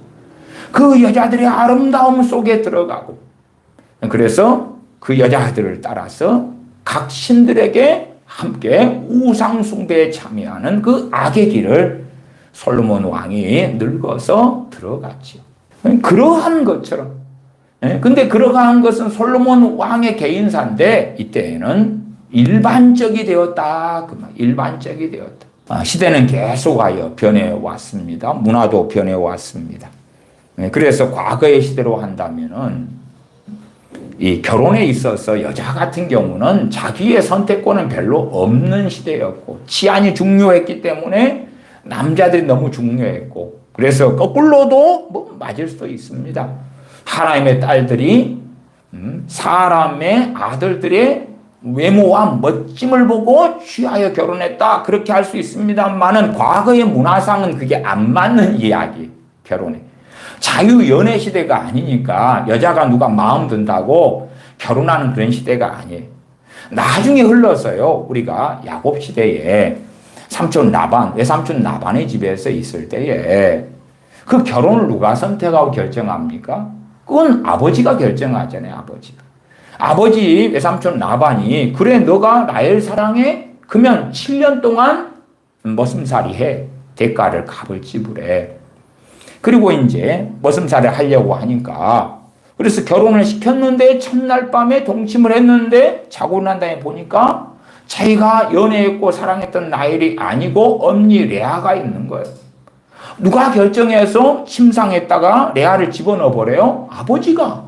그 여자들의 아름다움 속에 들어가고 그래서 그 여자들을 따라서 각 신들에게 함께 우상 숭배에 참여하는 그 악의 길을 솔로몬 왕이 늙어서 들어갔죠. 그러한 것처럼. 근데 그러한 것은 솔로몬 왕의 개인사인데 이때에는 일반적이 되었다. 일반적이 되었다. 시대는 계속하여 변해왔습니다. 문화도 변해왔습니다. 그래서 과거의 시대로 한다면은 이 결혼에 있어서 여자 같은 경우는 자기의 선택권은 별로 없는 시대였고 치안이 중요했기 때문에 남자들이 너무 중요했고 그래서 거꾸로도 뭐 맞을 수도 있습니다. 하나님의 딸들이 사람의 아들들의 외모와 멋짐을 보고 취하여 결혼했다 그렇게 할 수 있습니다만은 과거의 문화상은 그게 안 맞는 이야기. 결혼에 자유연애 시대가 아니니까 여자가 누가 마음 든다고 결혼하는 그런 시대가 아니에요. 나중에 흘러서요. 우리가 야곱 시대에 삼촌 라반, 외삼촌 라반의 집에서 있을 때에 그 결혼을 누가 선택하고 결정합니까? 그건 아버지가 결정하잖아요. 아버지 외삼촌 라반이 그래 너가 라헬 사랑해? 그러면 7년 동안 머슴살이 해. 대가를 값을 지불해. 그리고 이제 머슴살이 하려고 하니까 그래서 결혼을 시켰는데 첫날 밤에 동침을 했는데 자고 난 다음에 보니까 자기가 연애했고 사랑했던 라헬이 아니고 언니 레아가 있는 거예요. 누가 결정해서 침상에다가 레아를 집어넣어 버려요? 아버지가.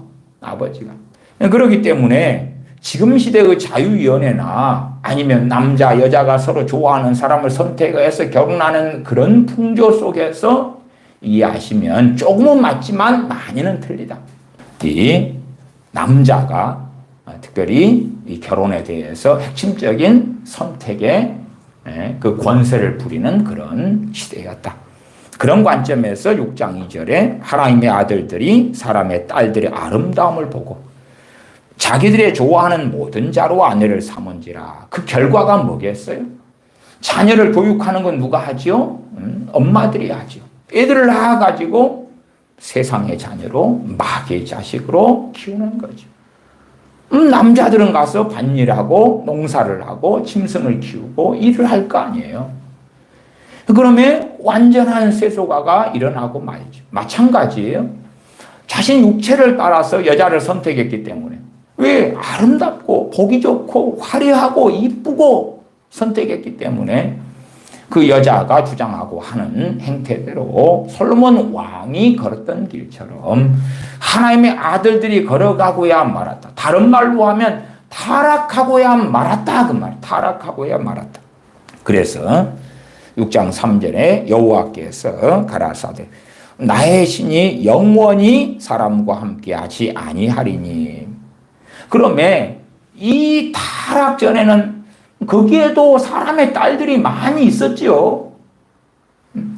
그렇기 때문에 지금 시대의 자유연애나 아니면 남자 여자가 서로 좋아하는 사람을 선택해서 결혼하는 그런 풍조 속에서 이해하시면 조금은 맞지만 많이는 틀리다. 이 남자가 특별히 이 결혼에 대해서 핵심적인 선택에 그 권세를 부리는 그런 시대였다. 그런 관점에서 6장 2절에 하나님의 아들들이 사람의 딸들의 아름다움을 보고 자기들의 좋아하는 모든 자로 아내를 삼은지라. 그 결과가 뭐겠어요? 자녀를 교육하는 건 누가 하죠? 엄마들이 하죠. 애들을 낳아가지고 세상의 자녀로 마귀의 자식으로 키우는 거죠. 남자들은 가서 밭일하고 농사를 하고 짐승을 키우고 일을 할 거 아니에요. 그러면 완전한 세속화가 일어나고 말이죠. 마찬가지예요. 자신 육체를 따라서 여자를 선택했기 때문에 왜 아름답고 보기 좋고 화려하고 이쁘고 선택했기 때문에 그 여자가 주장하고 하는 행태대로 솔로몬 왕이 걸었던 길처럼 하나님의 아들들이 걸어가고야 말았다. 다른 말로 하면 타락하고야 말았다. 그 말. 타락하고야 말았다. 그래서 6장 3절에 여호와께서 가라사대 나의 신이 영원히 사람과 함께하지 아니하리니. 그러면 이 타락 전에는 거기에도 사람의 딸들이 많이 있었죠.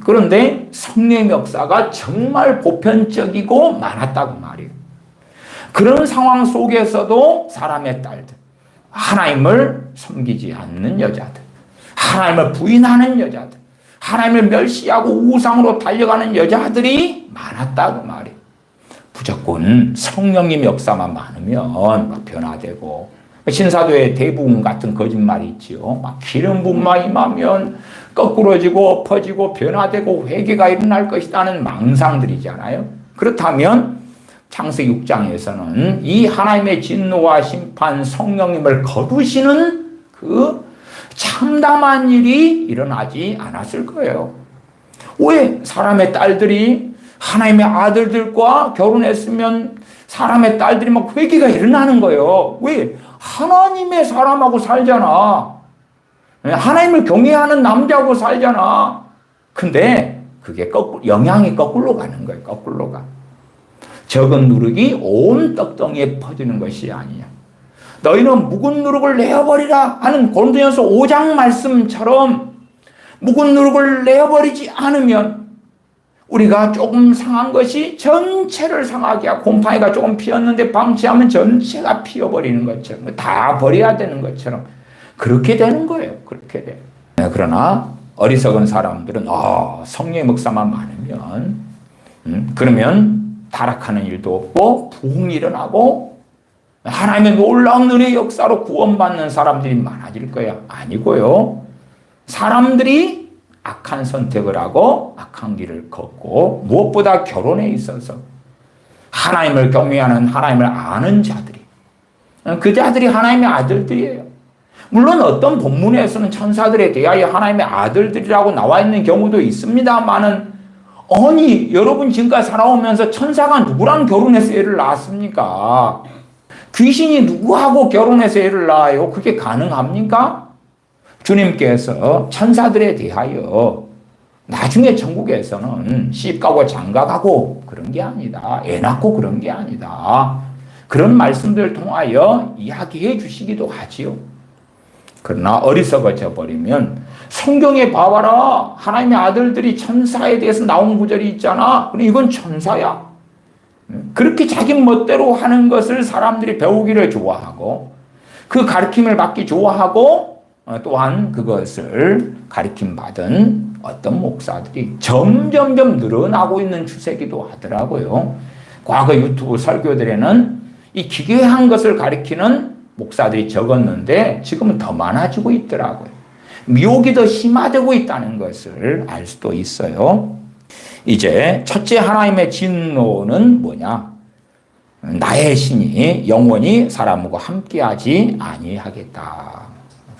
그런데 성령의 역사가 정말 보편적이고 많았다고 말이에요. 그런 상황 속에서도 사람의 딸들, 하나님을 섬기지 않는 여자들, 하나님을 부인하는 여자들, 하나님을 멸시하고 우상으로 달려가는 여자들이 많았다고 말이에요. 무조건 성령님 역사만 많으면 막 변화되고, 신사도의 대부분 같은 거짓말이 있지요. 막 기름 붓만 임하면 거꾸러지고 엎어지고 변화되고 회개가 일어날 것이라는 망상들이잖아요. 그렇다면 창세기 6장에서는 이 하나님의 진노와 심판 성령님을 거두시는 그 참담한 일이 일어나지 않았을 거예요. 왜 사람의 딸들이 하나님의 아들들과 결혼했으면 사람의 딸들이 막 회개가 일어나는 거예요. 왜? 하나님의 사람하고 살잖아. 하나님을 경외하는 남자하고 살잖아. 근데 그게 영향이 거꾸로 가는 거예요. 거꾸로 가. 적은 누룩이 온 떡덩이에 퍼지는 것이 아니냐. 너희는 묵은 누룩을 내어버리라 하는 고린도전서 5장 말씀처럼 묵은 누룩을 내어버리지 않으면 우리가 조금 상한 것이 전체를 상하게 하고, 곰팡이가 조금 피었는데 방치하면 전체가 피어버리는 것처럼, 다 버려야 되는 것처럼 그렇게 되는 거예요. 그렇게 돼요. 그러나 어리석은 사람들은 성령의 목사만 많으면 그러면 타락하는 일도 없고 부흥이 일어나고 하나님의 놀라운 은혜의 역사로 구원받는 사람들이 많아질 거야. 아니고요. 사람들이 악한 선택을 하고 악한 길을 걷고 무엇보다 결혼에 있어서 하나님을 경외하는, 하나님을 아는 자들이, 그 자들이 하나님의 아들들이에요. 물론 어떤 본문에서는 천사들에 대하여 하나님의 아들들이라고 나와 있는 경우도 있습니다만은, 아니 여러분 지금까지 살아오면서 천사가 누구랑 결혼해서 애를 낳았습니까? 귀신이 누구하고 결혼해서 애를 낳아요? 그게 가능합니까? 주님께서 천사들에 대하여 나중에 천국에서는 시집가고 장가가고 그런 게 아니다. 애 낳고 그런 게 아니다. 그런 말씀들을 통하여 이야기해 주시기도 하지요. 그러나 어리석어져 버리면 성경에 봐봐라. 하나님의 아들들이 천사에 대해서 나온 구절이 있잖아. 이건 천사야. 그렇게 자기 멋대로 하는 것을 사람들이 배우기를 좋아하고 그 가르침을 받기 좋아하고 또한 그것을 가르침받은 어떤 목사들이 점점점 늘어나고 있는 추세기도 하더라고요. 과거 유튜브 설교들에는 이 기괴한 것을 가르치는 목사들이 적었는데 지금은 더 많아지고 있더라고요. 미혹이 더 심화되고 있다는 것을 알 수도 있어요. 이제 첫째 하나님의 진노는 뭐냐? 나의 신이 영원히 사람과 함께하지 아니하겠다.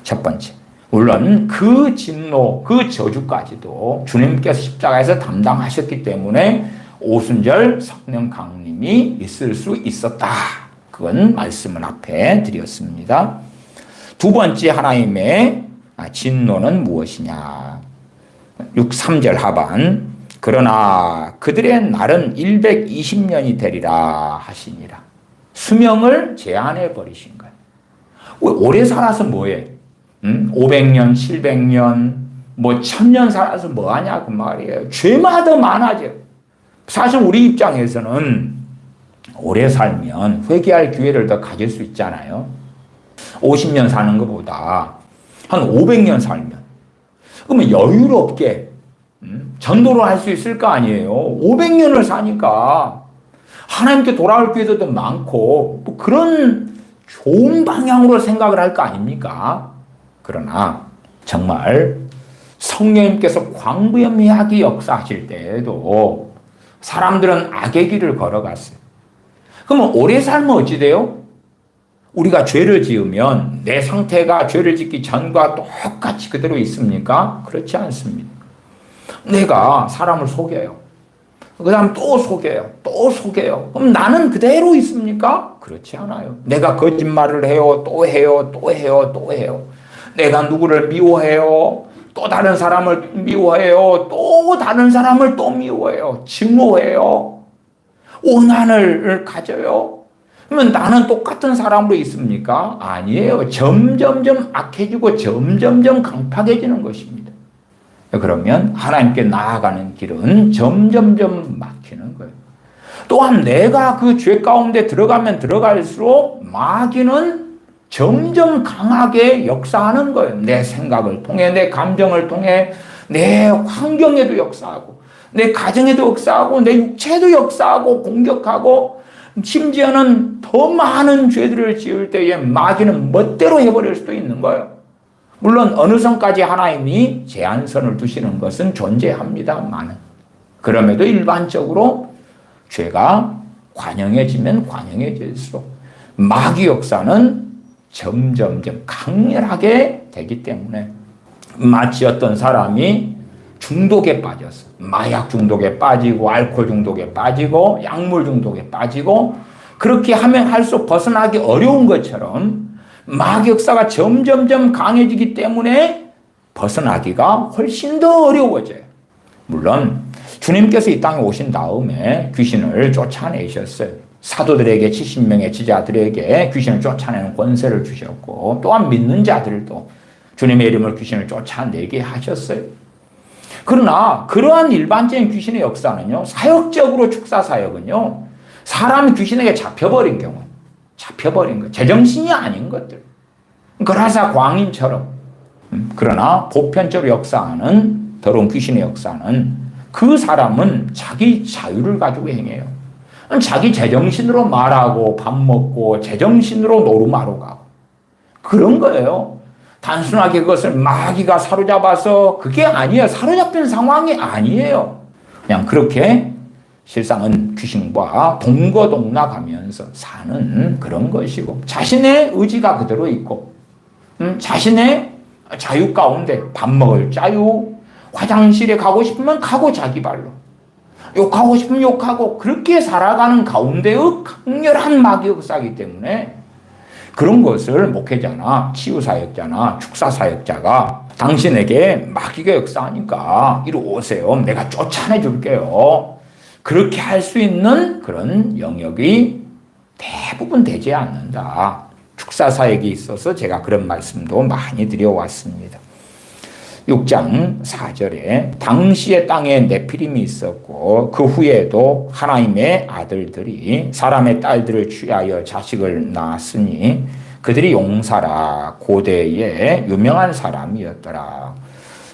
첫 번째. 물론 그 진노, 그 저주까지도 주님께서 십자가에서 담당하셨기 때문에 오순절 성령 강림이 있을 수 있었다. 그건 말씀을 앞에 드렸습니다. 두 번째 하나님의 진노는 무엇이냐? 3절 하반. 그러나 그들의 날은 120년이 되리라 하시니라. 수명을 제한해 버리신 거예요. 오래 살아서 뭐해? 500년, 700년, 1000년 살아서 뭐하냐 그 말이에요. 죄마다 많아져. 사실 우리 입장에서는 오래 살면 회개할 기회를 더 가질 수 있잖아요. 50년 사는 것보다 한 500년 살면, 그러면 여유롭게 전도를 할 수 있을 거 아니에요. 500년을 사니까 하나님께 돌아올 기회도 더 많고 뭐 그런 좋은 방향으로 생각을 할 거 아닙니까? 그러나 정말 성령님께서 광범위하게 역사하실 때에도 사람들은 악의 길을 걸어갔어요. 그러면 오래 살면 어찌 돼요? 우리가 죄를 지으면 내 상태가 죄를 짓기 전과 똑같이 그대로 있습니까? 그렇지 않습니다. 내가 사람을 속여요. 그 다음 또 속여요. 또 속여요. 그럼 나는 그대로 있습니까? 그렇지 않아요. 내가 거짓말을 해요. 또 해요. 또 해요. 또 해요. 내가 누구를 미워해요. 또 다른 사람을 미워해요. 또 다른 사람을 또 미워해요. 증오해요. 오난을 가져요. 그러면 나는 똑같은 사람으로 있습니까? 아니에요. 점점점 악해지고 점점점 강팍해지는 것입니다. 그러면 하나님께 나아가는 길은 점점점 막히는 거예요. 또한 내가 그 죄 가운데 들어가면 들어갈수록 마귀는 점점 강하게 역사하는 거예요. 내 생각을 통해, 내 감정을 통해, 내 환경에도 역사하고, 내 가정에도 역사하고, 내 육체에도 역사하고, 공격하고, 심지어는 더 많은 죄들을 지을 때에 마귀는 멋대로 해버릴 수도 있는 거예요. 물론 어느 선까지 하나님이 제한선을 두시는 것은 존재합니다만, 그럼에도 일반적으로 죄가 관영해지면 관영해질수록 마귀 역사는 점점점 강렬하게 되기 때문에 마치 어떤 사람이 중독에 빠졌어. 마약 중독에 빠지고 알코올 중독에 빠지고 약물 중독에 빠지고 그렇게 하면 할수록 벗어나기 어려운 것처럼 마귀 역사가 점점점 강해지기 때문에 벗어나기가 훨씬 더 어려워져요. 물론 주님께서 이 땅에 오신 다음에 귀신을 쫓아내셨어요. 사도들에게 70명의 지자들에게 귀신을 쫓아내는 권세를 주셨고 또한 믿는 자들도 주님의 이름으로 귀신을 쫓아내게 하셨어요. 그러나 그러한 일반적인 귀신의 역사는요, 사역적으로 축사 사역은요, 사람이 귀신에게 잡혀버린 경우, 잡혀버린 것, 제정신이 아닌 것들, 그라사 광인처럼. 그러나 보편적으로 역사하는 더러운 귀신의 역사는 그 사람은 자기 자유를 가지고 행해요. 자기 제정신으로 말하고 밥 먹고 제정신으로 노름하러 가고 그런 거예요. 단순하게 그것을 마귀가 사로잡아서 그게 아니에요. 사로잡힌 상황이 아니에요. 그냥 그렇게 실상은 귀신과 동거동락하면서 사는 그런 것이고 자신의 의지가 그대로 있고 자신의 자유 가운데 밥 먹을 자유, 화장실에 가고 싶으면 가고 자기 발로 욕하고 싶으면 욕하고 그렇게 살아가는 가운데의 강렬한 마귀 역사이기 때문에 그런 것을 목회자나 치유사역자나 축사사역자가 당신에게 마귀가 역사하니까 이리 오세요. 내가 쫓아내 줄게요. 그렇게 할 수 있는 그런 영역이 대부분 되지 않는다. 축사사역에 있어서 제가 그런 말씀도 많이 드려왔습니다. 6장 4절에 당시의 땅에 네피림이 있었고 그 후에도 하나님의 아들들이 사람의 딸들을 취하여 자식을 낳았으니 그들이 용사라 고대의 유명한 사람이었더라.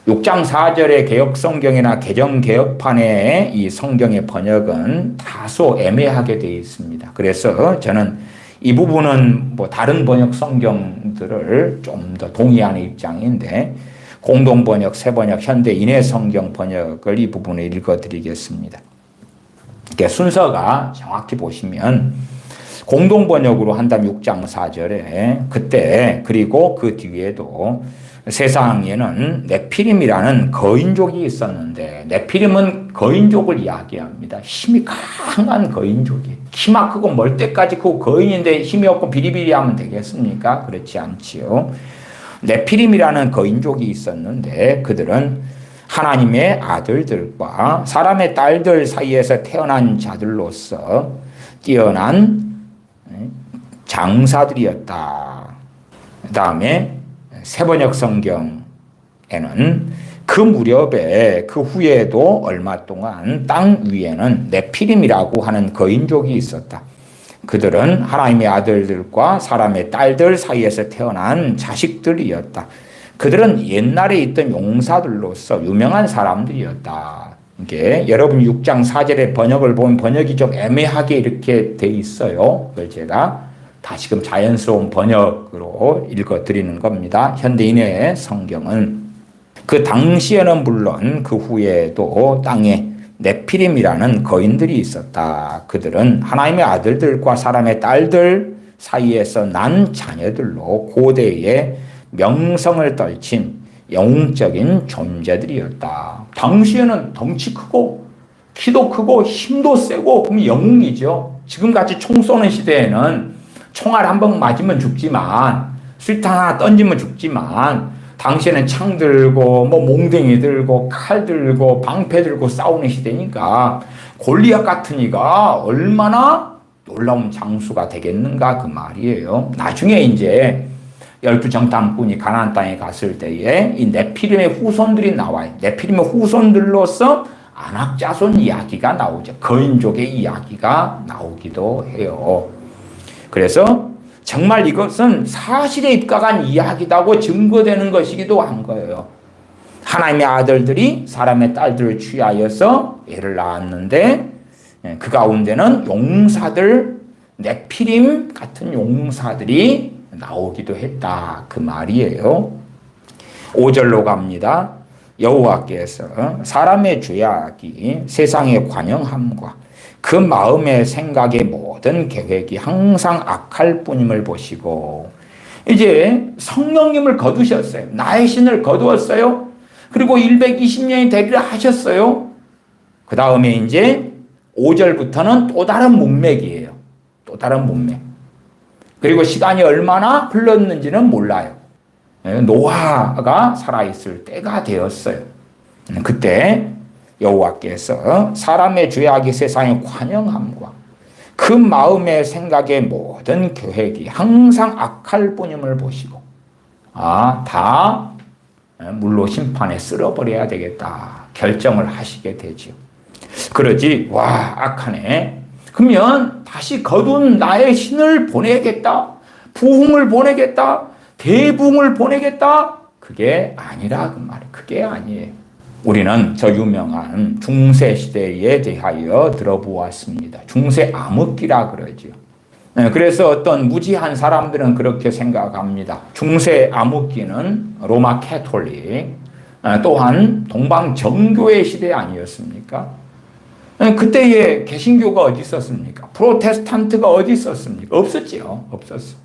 6장 4절의 개혁성경이나 개정개혁판의 이 성경의 번역은 다소 애매하게 되어 있습니다. 그래서 저는 이 부분은 뭐 다른 번역 성경들을 좀 더 동의하는 입장인데 공동번역, 새번역, 현대 인해성경 번역을 이 부분을 읽어드리겠습니다. 순서가 정확히 보시면 공동번역으로 한다면 6장 4절에 그때 그리고 그 뒤에도 세상에는 네피림이라는 거인족이 있었는데 네피림은 거인족을 이야기합니다. 힘이 강한 거인족이 키만 크고 멀 때까지 그 거인인데 힘이 없고 비리비리하면 되겠습니까? 그렇지 않지요. 네피림이라는 거인족이 있었는데 그들은 하나님의 아들들과 사람의 딸들 사이에서 태어난 자들로서 뛰어난 장사들이었다. 그 다음에 새번역 성경에는 그 무렵에 그 후에도 얼마 동안 땅 위에는 네피림이라고 하는 거인족이 있었다. 그들은 하나님의 아들들과 사람의 딸들 사이에서 태어난 자식들이었다. 그들은 옛날에 있던 용사들로서 유명한 사람들이었다. 이게 여러분 6장 4절의 번역을 보면 번역이 좀 애매하게 이렇게 돼 있어요. 그걸 제가 다시금 자연스러운 번역으로 읽어드리는 겁니다. 현대인의 성경은 그 당시에는 물론 그 후에도 땅에 네피림이라는 거인들이 있었다. 그들은 하나님의 아들들과 사람의 딸들 사이에서 난 자녀들로 고대의 명성을 떨친 영웅적인 존재들이었다. 당시에는 덩치 크고 키도 크고 힘도 세고 그럼 영웅이죠. 지금같이 총 쏘는 시대에는 총알 한 방 맞으면 죽지만 수류탄 하나 던지면 죽지만 당시에는 창 들고 뭐 몽댕이 들고 칼 들고 방패 들고 싸우는 시대니까 골리앗 같은 이가 얼마나 놀라운 장수가 되겠는가 그 말이에요. 나중에 이제 12정탐꾼이 가나안 땅에 갔을 때에 이 네피림의 후손들이 나와요. 네피림의 후손들로서 아낙 자손 이야기가 나오죠. 거인족의 이야기가 나오기도 해요. 그래서 정말 이것은 사실에 입각한 이야기다고 증거되는 것이기도 한 거예요. 하나님의 아들들이 사람의 딸들을 취하여서 애를 낳았는데 그 가운데는 용사들, 네피림 같은 용사들이 나오기도 했다. 그 말이에요. 5절로 갑니다. 여호와께서 사람의 죄악이 세상의 관영함과 그 마음의 생각의 모든 계획이 항상 악할 뿐임을 보시고 이제 성령님을 거두셨어요. 나의 신을 거두었어요. 그리고 120년이 되리라 하셨어요. 그 다음에 이제 5절부터는 또 다른 문맥이에요. 또 다른 문맥. 그리고 시간이 얼마나 흘렀는지는 몰라요. 노아가 살아있을 때가 되었어요. 그때 여호와께서 사람의 죄악이 세상의 관영함과 그 마음의 생각의 모든 계획이 항상 악할 뿐임을 보시고 다 물로 심판에 쓸어버려야 되겠다 결정을 하시게 되죠. 그러지 악하네. 그러면 다시 거둔 나의 신을 보내겠다. 부흥을 보내겠다. 대붕을 보내겠다. 그게 아니라 그 말이에요. 그게 아니에요. 우리는 저 유명한 중세 시대에 대하여 들어보았습니다. 중세 암흑기라 그러죠. 그래서 어떤 무지한 사람들은 그렇게 생각합니다. 중세 암흑기는 로마 캐톨릭 또한 동방 정교의 시대 아니었습니까? 그때에 개신교가 어디 있었습니까? 프로테스탄트가 어디 있었습니까? 없었지요. 없었어.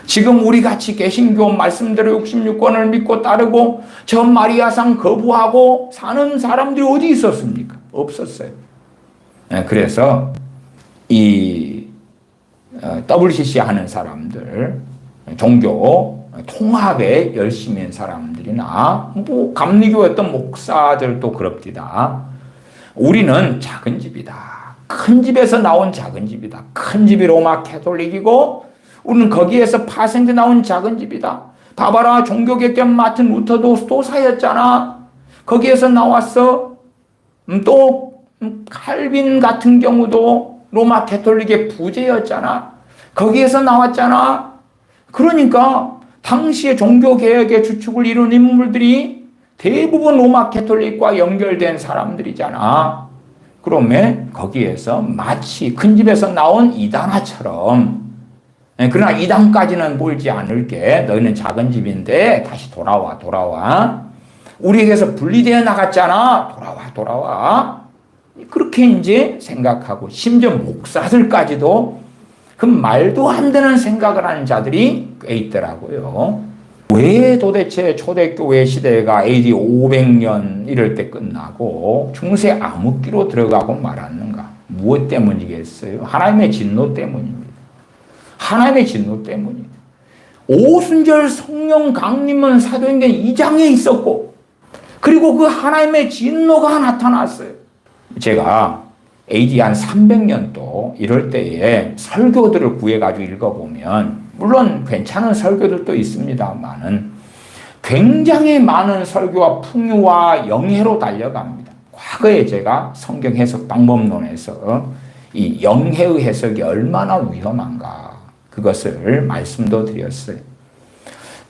지금 우리 같이 개신교 말씀대로 66권을 믿고 따르고 전 마리아상 거부하고 사는 사람들이 어디 있었습니까? 없었어요. 그래서 이 WCC 하는 사람들, 종교 통합에 열심히 한 사람들이나 뭐 감리교 어떤 목사들도 그럽디다. 우리는 작은 집이다. 큰 집에서 나온 작은 집이다. 큰 집이 로마 캐톨릭이고 우리는 거기에서 파생돼 나온 작은 집이다. 봐봐라, 종교개혁 맡은 루터도 도사였잖아. 거기에서 나왔어. 또 칼빈 같은 경우도 로마 캐톨릭의 부제였잖아. 거기에서 나왔잖아. 그러니까 당시의 종교개혁의 주축을 이룬 인물들이 대부분 로마 캐톨릭과 연결된 사람들이잖아. 그러면 거기에서 마치 큰 집에서 나온 이단아처럼 그러나 이단까지는 몰지 않을게. 너희는 작은 집인데 다시 돌아와. 우리에게서 분리되어 나갔잖아. 돌아와. 그렇게 이제 생각하고 심지어 목사들까지도 그 말도 안 되는 생각을 하는 자들이 꽤 있더라고요. 왜 도대체 초대교회 시대가 AD 500년 이럴 때 끝나고 중세 암흑기로 들어가고 말았는가? 무엇 때문이겠어요? 하나님의 진노 때문입니다. 하나님의 진노 때문이에요. 오순절 성령 강림은 사도행전 2장에 있었고 그리고 그 하나님의 진노가 나타났어요. 제가 AD 한 300년도 이럴 때에 설교들을 구해가지고 읽어보면 물론 괜찮은 설교들도 있습니다만은 굉장히 많은 설교와 풍요와 영예로 달려갑니다. 과거에 제가 성경 해석 방법론에서 이 영해의 해석이 얼마나 위험한가 그것을 말씀도 드렸어요.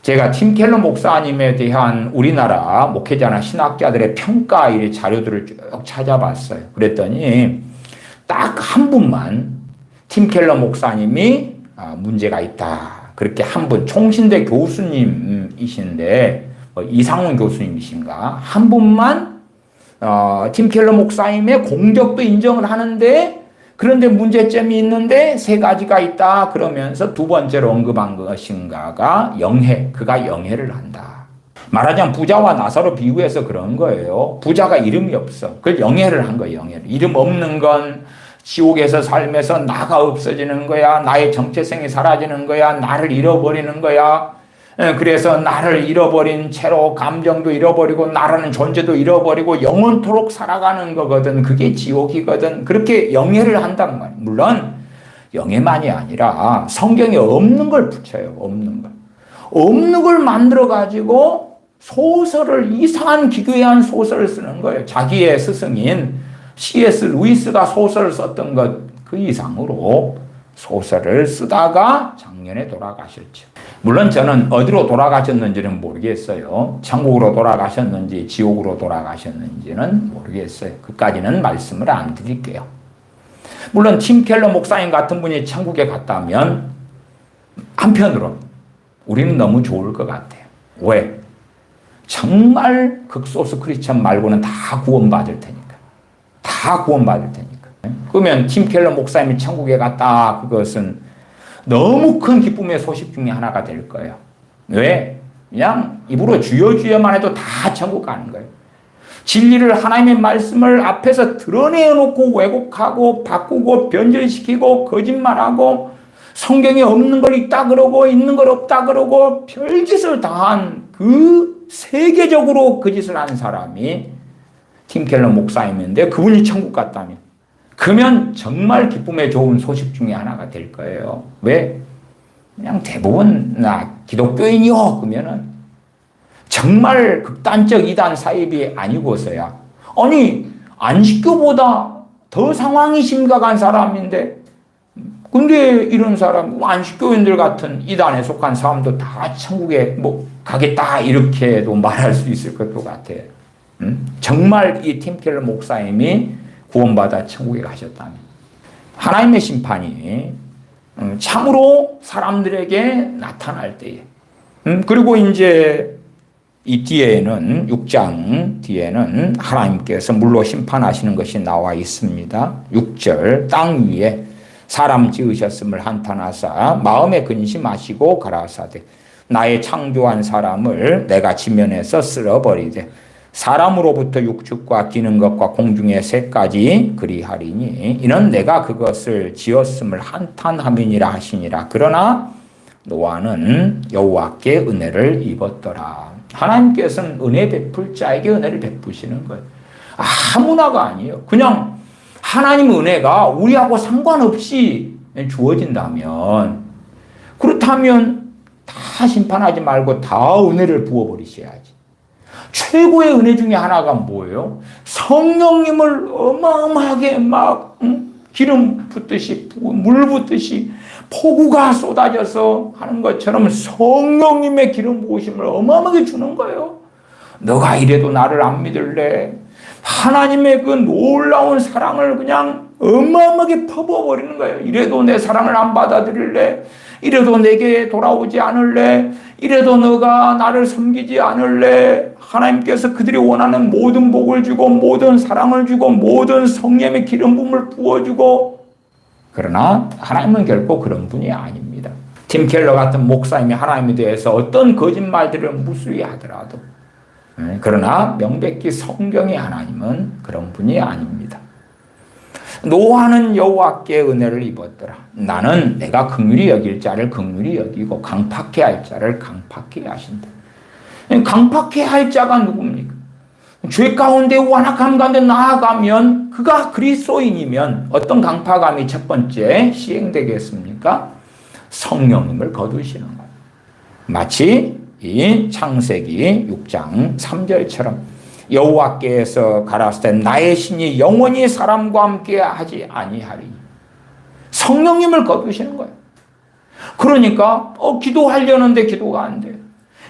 제가 팀 켈러 목사님에 대한 우리나라 목회자나 신학자들의 평가 자료들을 쭉 찾아봤어요. 그랬더니 딱 한 분만 팀 켈러 목사님이 문제가 있다. 그렇게 한 분, 총신대 교수님이신데 이상훈 교수님이신가? 한 분만 팀 켈러 목사님의 공적도 인정을 하는데 그런데 문제점이 있는데 세 가지가 있다 그러면서 두 번째로 언급한 것인가가 영해, 그가 영해를 한다. 말하자면 부자와 나사로 비유해서 그런 거예요. 부자가 이름이 없어. 그래서 영해를 한 거예요. 영해를. 이름 없는 건 지옥에서 살면서 나가 없어지는 거야. 나의 정체성이 사라지는 거야. 나를 잃어버리는 거야. 그래서 나를 잃어버린 채로 감정도 잃어버리고 나라는 존재도 잃어버리고 영원토록 살아가는 거거든. 그게 지옥이거든. 그렇게 영예를 한단 말이에요. 물론 영예만이 아니라 성경에 없는 걸 붙여요. 없는 걸. 없는 걸 만들어가지고 소설을 이상한 기괴한 소설을 쓰는 거예요. 자기의 스승인 C.S. 루이스가 소설을 썼던 것 그 이상으로 소설을 쓰다가 작년에 돌아가셨죠. 물론 저는 어디로 돌아가셨는지는 모르겠어요. 천국으로 돌아가셨는지 지옥으로 돌아가셨는지는 모르겠어요. 그까지는 말씀을 안 드릴게요. 물론 팀 켈러 목사님 같은 분이 천국에 갔다면 한편으로 우리는 너무 좋을 것 같아요. 왜? 정말 극소수 크리스천 말고는 다 구원받을 테니까. 다 구원받을 테니까. 그러면 팀 켈러 목사님이 천국에 갔다. 그것은 너무 큰 기쁨의 소식 중에 하나가 될 거예요. 왜? 그냥 입으로 주여 주여만 해도 다 천국 가는 거예요. 진리를 하나님의 말씀을 앞에서 드러내놓고 왜곡하고 바꾸고 변절시키고 거짓말하고 성경에 없는 걸 있다 그러고 있는 걸 없다 그러고 별짓을 다한 그 세계적으로 그 짓을 한 사람이 팀 켈러 목사님인데 그분이 천국 갔다면 그러면 정말 기쁨의 좋은 소식 중에 하나가 될 거예요. 왜? 그냥 대부분 나 기독교인이요 그러면은 정말 극단적 이단 사입이 아니고서야 아니 안식교보다 더 상황이 심각한 사람인데 근데 이런 사람 안식교인들 같은 이단에 속한 사람도 다 천국에 뭐 가겠다 이렇게도 말할 수 있을 것도 같아요. 정말 이 팀 켈러 목사님이 구원받아 천국에 가셨다면 하나님의 심판이 참으로 사람들에게 나타날 때에 그리고 이제 이 뒤에는 6장 뒤에는 하나님께서 물로 심판하시는 것이 나와 있습니다. 6절 땅 위에 사람 지으셨음을 한탄하사 마음에 근심하시고 가라사대 나의 창조한 사람을 내가 지면에서 쓸어버리되 사람으로부터 육축과 기는 것과 공중의 새까지 그리하리니 이는 내가 그것을 지었음을 한탄함이니라 하시니라. 그러나 노아는 여호와께 은혜를 입었더라. 하나님께서는 은혜 베풀 자에게 은혜를 베푸시는 거예요. 아무나가 아니에요. 그냥 하나님 은혜가 우리하고 상관없이 주어진다면 그렇다면 다 심판하지 말고 다 은혜를 부어버리셔야지. 최고의 은혜 중에 하나가 뭐예요? 성령님을 어마어마하게 막 기름 붓듯이 물 붓듯이 폭우가 쏟아져서 하는 것처럼 성령님의 기름 부으심을 어마어마하게 주는 거예요. 너가 이래도 나를 안 믿을래? 하나님의 그 놀라운 사랑을 그냥 어마어마하게 퍼부어버리는 거예요. 이래도 내 사랑을 안 받아들일래? 이래도 내게 돌아오지 않을래? 이래도 너가 나를 섬기지 않을래? 하나님께서 그들이 원하는 모든 복을 주고 모든 사랑을 주고 모든 성령의 기름 부음을 부어주고 그러나 하나님은 결코 그런 분이 아닙니다. 팀 켈러 같은 목사님이 하나님에 대해서 어떤 거짓말들을 무수히 하더라도 그러나 명백히 성경의 하나님은 그런 분이 아닙니다. 노아는 여호와께 은혜를 입었더라. 나는 내가 긍휼히 여길 자를 긍휼히 여기고 강팍해 할 자를 강팍해 하신다. 강팍해 할 자가 누굽니까? 죄 가운데 완악함 가운데 나아가면 그가 그리스도인이면 어떤 강팍함이 첫 번째 시행되겠습니까? 성령님을 거두시는 거예요. 마치 이 창세기 6장 3절처럼 여호와께서 가라사대 나의 신이 영원히 사람과 함께 하지 아니하리니 성령님을 거두시는 거예요. 그러니까 기도하려는데 기도가 안 돼요.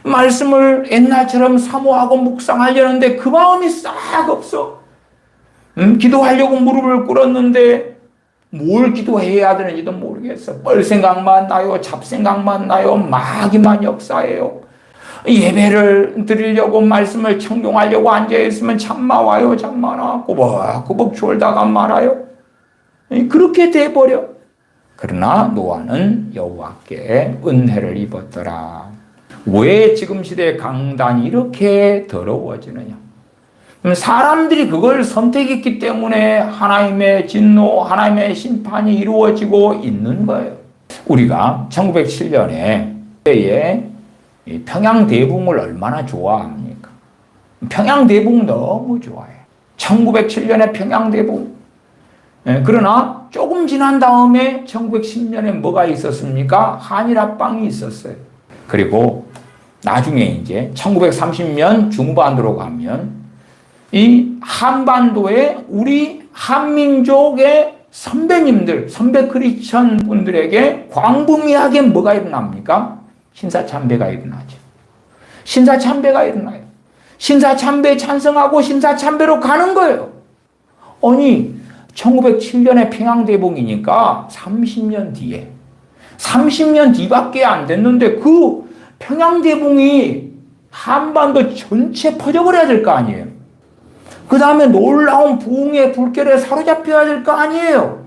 말씀을 옛날처럼 사모하고 묵상하려는데 그 마음이 싹 없어. 기도하려고 무릎을 꿇었는데 뭘 기도해야 되는지도 모르겠어. 뻘 생각만 나요. 잡생각만 나요. 마귀만 역사해요. 예배를 드리려고 말씀을 청종하려고 앉아있으면 잠만 와요. 잠만 와. 꾸벅꾸벅 졸다가 말아요. 그렇게 돼버려. 그러나 노아는 여호와께 은혜를 입었더라. 왜 지금 시대의 강단이 이렇게 더러워지느냐? 사람들이 그걸 선택했기 때문에 하나님의 진노, 하나님의 심판이 이루어지고 있는 거예요. 우리가 1907년에 때에 평양대붕을 얼마나 좋아합니까? 평양대붕 너무 좋아해요. 1907년에 평양대붕. 그러나 조금 지난 다음에 1910년에 뭐가 있었습니까? 한일합방이 있었어요. 그리고 나중에 이제 1930년 중반으로 가면 이 한반도에 우리 한민족의 선배님들, 선배 크리스천 분들에게 광범위하게 뭐가 일어납니까? 신사참배가 일어나죠. 신사참배가 일어나요. 신사참배 찬성하고 신사참배로 가는 거예요. 아니 1907년에 평양대붕이니까 30년 뒤밖에 안 됐는데 그 평양대붕이 한반도 전체 퍼져버려야 될 거 아니에요. 그 다음에 놀라운 부흥의 불결에 사로잡혀야 될 거 아니에요.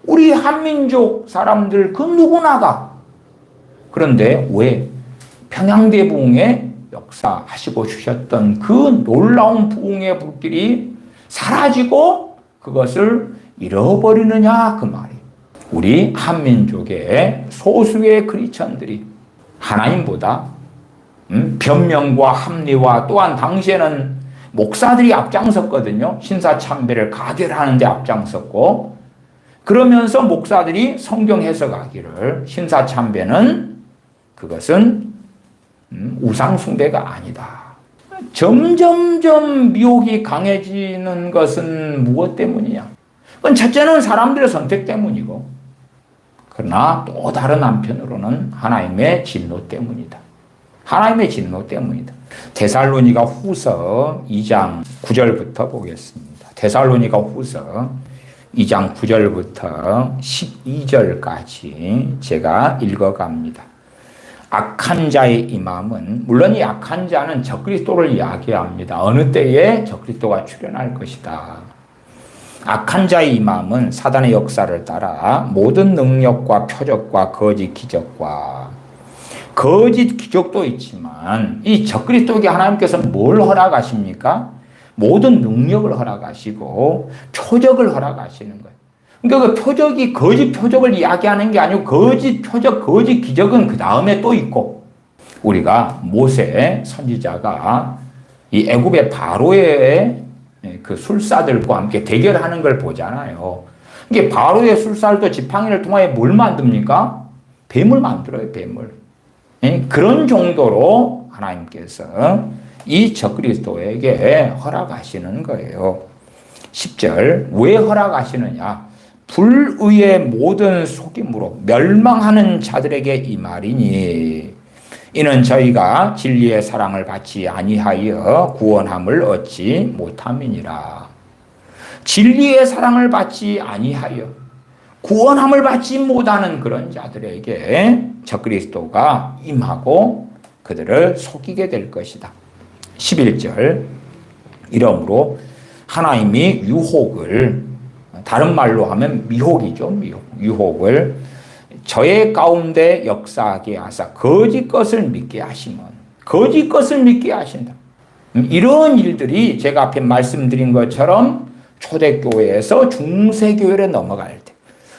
우리 한민족 사람들 그 누구나가. 그런데 왜 평양대붕의 역사하시고 주셨던 그 놀라운 부흥의 불길이 사라지고 그것을 잃어버리느냐 그 말이에요. 우리 한민족의 소수의 크리스천들이 하나님보다 변명과 합리화, 또한 당시에는 목사들이 앞장섰거든요. 신사참배를 가결하는 데 앞장섰고, 그러면서 목사들이 성경 해석하기를 신사참배는 그것은 우상숭배가 아니다. 점점점 미혹이 강해지는 것은 무엇 때문이냐? 그건 첫째는 사람들의 선택 때문이고, 그러나 또 다른 한편으로는 하나님의 진노 때문이다. 하나님의 진노 때문이다. 데살로니가 후서 2장 9절부터 보겠습니다. 데살로니가 후서 2장 9절부터 12절까지 제가 읽어갑니다. 악한 자의 임함은, 물론 이 악한 자는 적그리스도를 이야기합니다. 어느 때에 적그리스도가 출현할 것이다. 악한 자의 임함은 사단의 역사를 따라 모든 능력과 표적과 거짓 기적과, 거짓 기적도 있지만 이 적그리스도에게 하나님께서 뭘 허락하십니까? 모든 능력을 허락하시고 표적을 허락하시는 거예요. 그러니까 그 표적이 거짓 표적을 이야기하는 게 아니고, 거짓 표적, 거짓 기적은 그 다음에 또 있고, 우리가 모세 선지자가 이 애굽의 바로의 그 술사들과 함께 대결하는 걸 보잖아요. 이게 바로의 술사들도 지팡이를 통하여 뭘 만듭니까? 뱀을 만들어요, 뱀을. 그런 정도로 하나님께서 이 적그리스도에게 허락하시는 거예요. 10절, 왜 허락하시느냐? 불의의 모든 속임으로 멸망하는 자들에게 이 말이니, 이는 저희가 진리의 사랑을 받지 아니하여 구원함을 얻지 못함이니라. 진리의 사랑을 받지 아니하여 구원함을 받지 못하는 그런 자들에게 적그리스도가 임하고 그들을 속이게 될 것이다. 11절, 이러므로 하나님이 유혹을, 다른 말로 하면 미혹이죠. 유혹을 저의 가운데 역사하게 하사 거짓 것을 믿게 하시면, 거짓 것을 믿게 하신다. 이런 일들이 제가 앞에 말씀드린 것처럼 초대교회에서 중세교회로 넘어갈 때,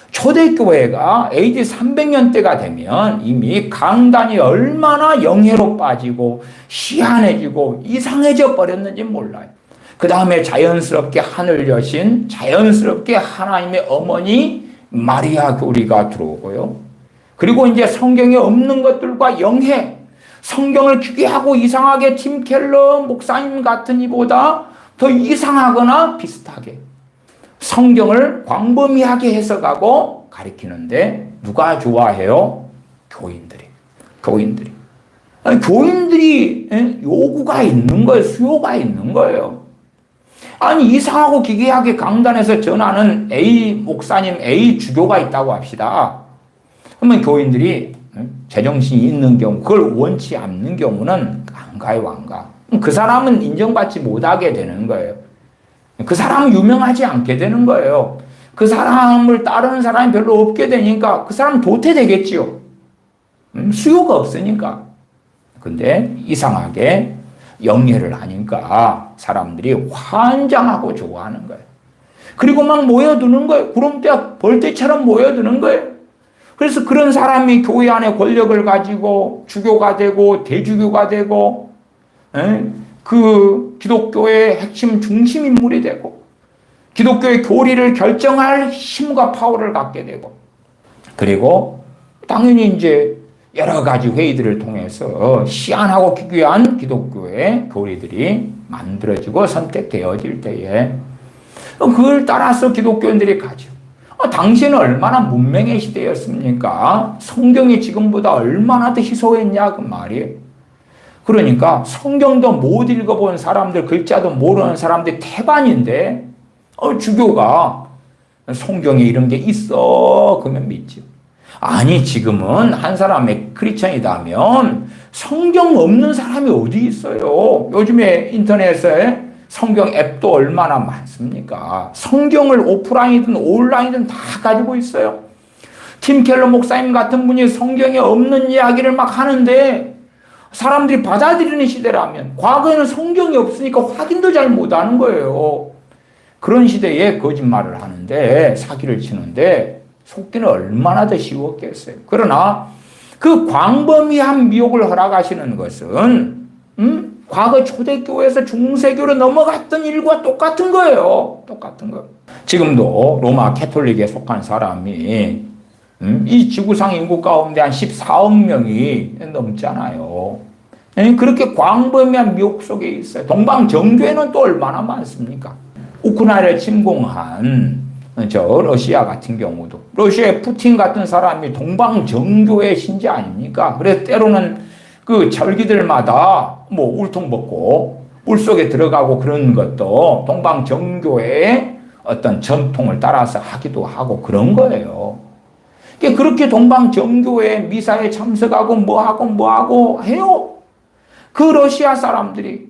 초대교회가 AD 300년대가 되면 이미 강단이 얼마나 영해로 빠지고 희한해지고 이상해져 버렸는지 몰라요. 그 다음에 자연스럽게 하늘 여신, 자연스럽게 하나님의 어머니 마리아 교리가 들어오고요. 그리고 이제 성경에 없는 것들과 영해, 성경을 기괴하고 이상하게 팀 켈러 목사님 같은 이보다 더 이상하거나 비슷하게 성경을 광범위하게 해석하고 가리키는데 누가 좋아해요? 교인들이. 교인들이. 아니, 교인들이 요구가 있는 거예요. 수요가 있는 거예요. 아니, 이상하고 기괴하게 강단에서 전하는 A 목사님, A 주교가 있다고 합시다. 그러면 교인들이 제정신이 있는 경우, 그걸 원치 않는 경우는 안 가요, 안 가. 그 사람은 인정받지 못하게 되는 거예요. 그 사람은 유명하지 않게 되는 거예요. 그 사람을 따르는 사람이 별로 없게 되니까 그 사람은 도태되겠지요. 수요가 없으니까. 근데 이상하게 영예를 하니까 사람들이 환장하고 좋아하는 거예요. 그리고 막 모여드는 거예요. 구름대 벌떼처럼 모여드는 거예요. 그래서 그런 사람이 교회 안에 권력을 가지고 주교가 되고 대주교가 되고 그 기독교의 핵심 중심 인물이 되고 기독교의 교리를 결정할 힘과 파워를 갖게 되고 그리고 당연히 이제 여러 가지 회의들을 통해서 희한하고 기괴한 기독교의 교리들이 만들어지고 선택되어질 때에 그걸 따라서 기독교인들이 가죠. 당시에는 얼마나 문명의 시대였습니까? 성경이 지금보다 얼마나 더 희소했냐 그 말이에요. 그러니까 성경도 못 읽어본 사람들, 글자도 모르는 사람들이 태반인데 주교가 성경에 이런 게 있어 그러면 믿죠. 아니 지금은 한 사람의 크리스천이다면 성경 없는 사람이 어디 있어요? 요즘에 인터넷에 성경 앱도 얼마나 많습니까? 성경을 오프라인이든 온라인이든 다 가지고 있어요. 팀 켈러 목사님 같은 분이 성경에 없는 이야기를 막 하는데 사람들이 받아들이는 시대라면 과거에는 성경이 없으니까 확인도 잘 못하는 거예요. 그런 시대에 거짓말을 하는데 사기를 치는데 속기는 얼마나 더 쉬웠겠어요. 그러나 그 광범위한 미혹을 허락하시는 것은 과거 초대교회에서 중세교로 넘어갔던 일과 똑같은 거예요. 똑같은 거. 지금도 로마 캐톨릭에 속한 사람이 이 지구상 인구 가운데 한 14억 명이 넘잖아요. 그렇게 광범위한 미혹 속에 있어요. 동방정교회는 또 얼마나 많습니까? 우크라이나를 침공한 저 러시아 같은 경우도 러시아의 푸틴 같은 사람이 동방정교회 신자 아닙니까? 그래서 때로는 그 절기들마다 뭐 울퉁벗고 물속에 들어가고 그런 것도 동방정교회의 어떤 전통을 따라서 하기도 하고 그런 거예요. 그렇게 동방정교회 미사에 참석하고 뭐하고 해요. 그 러시아 사람들이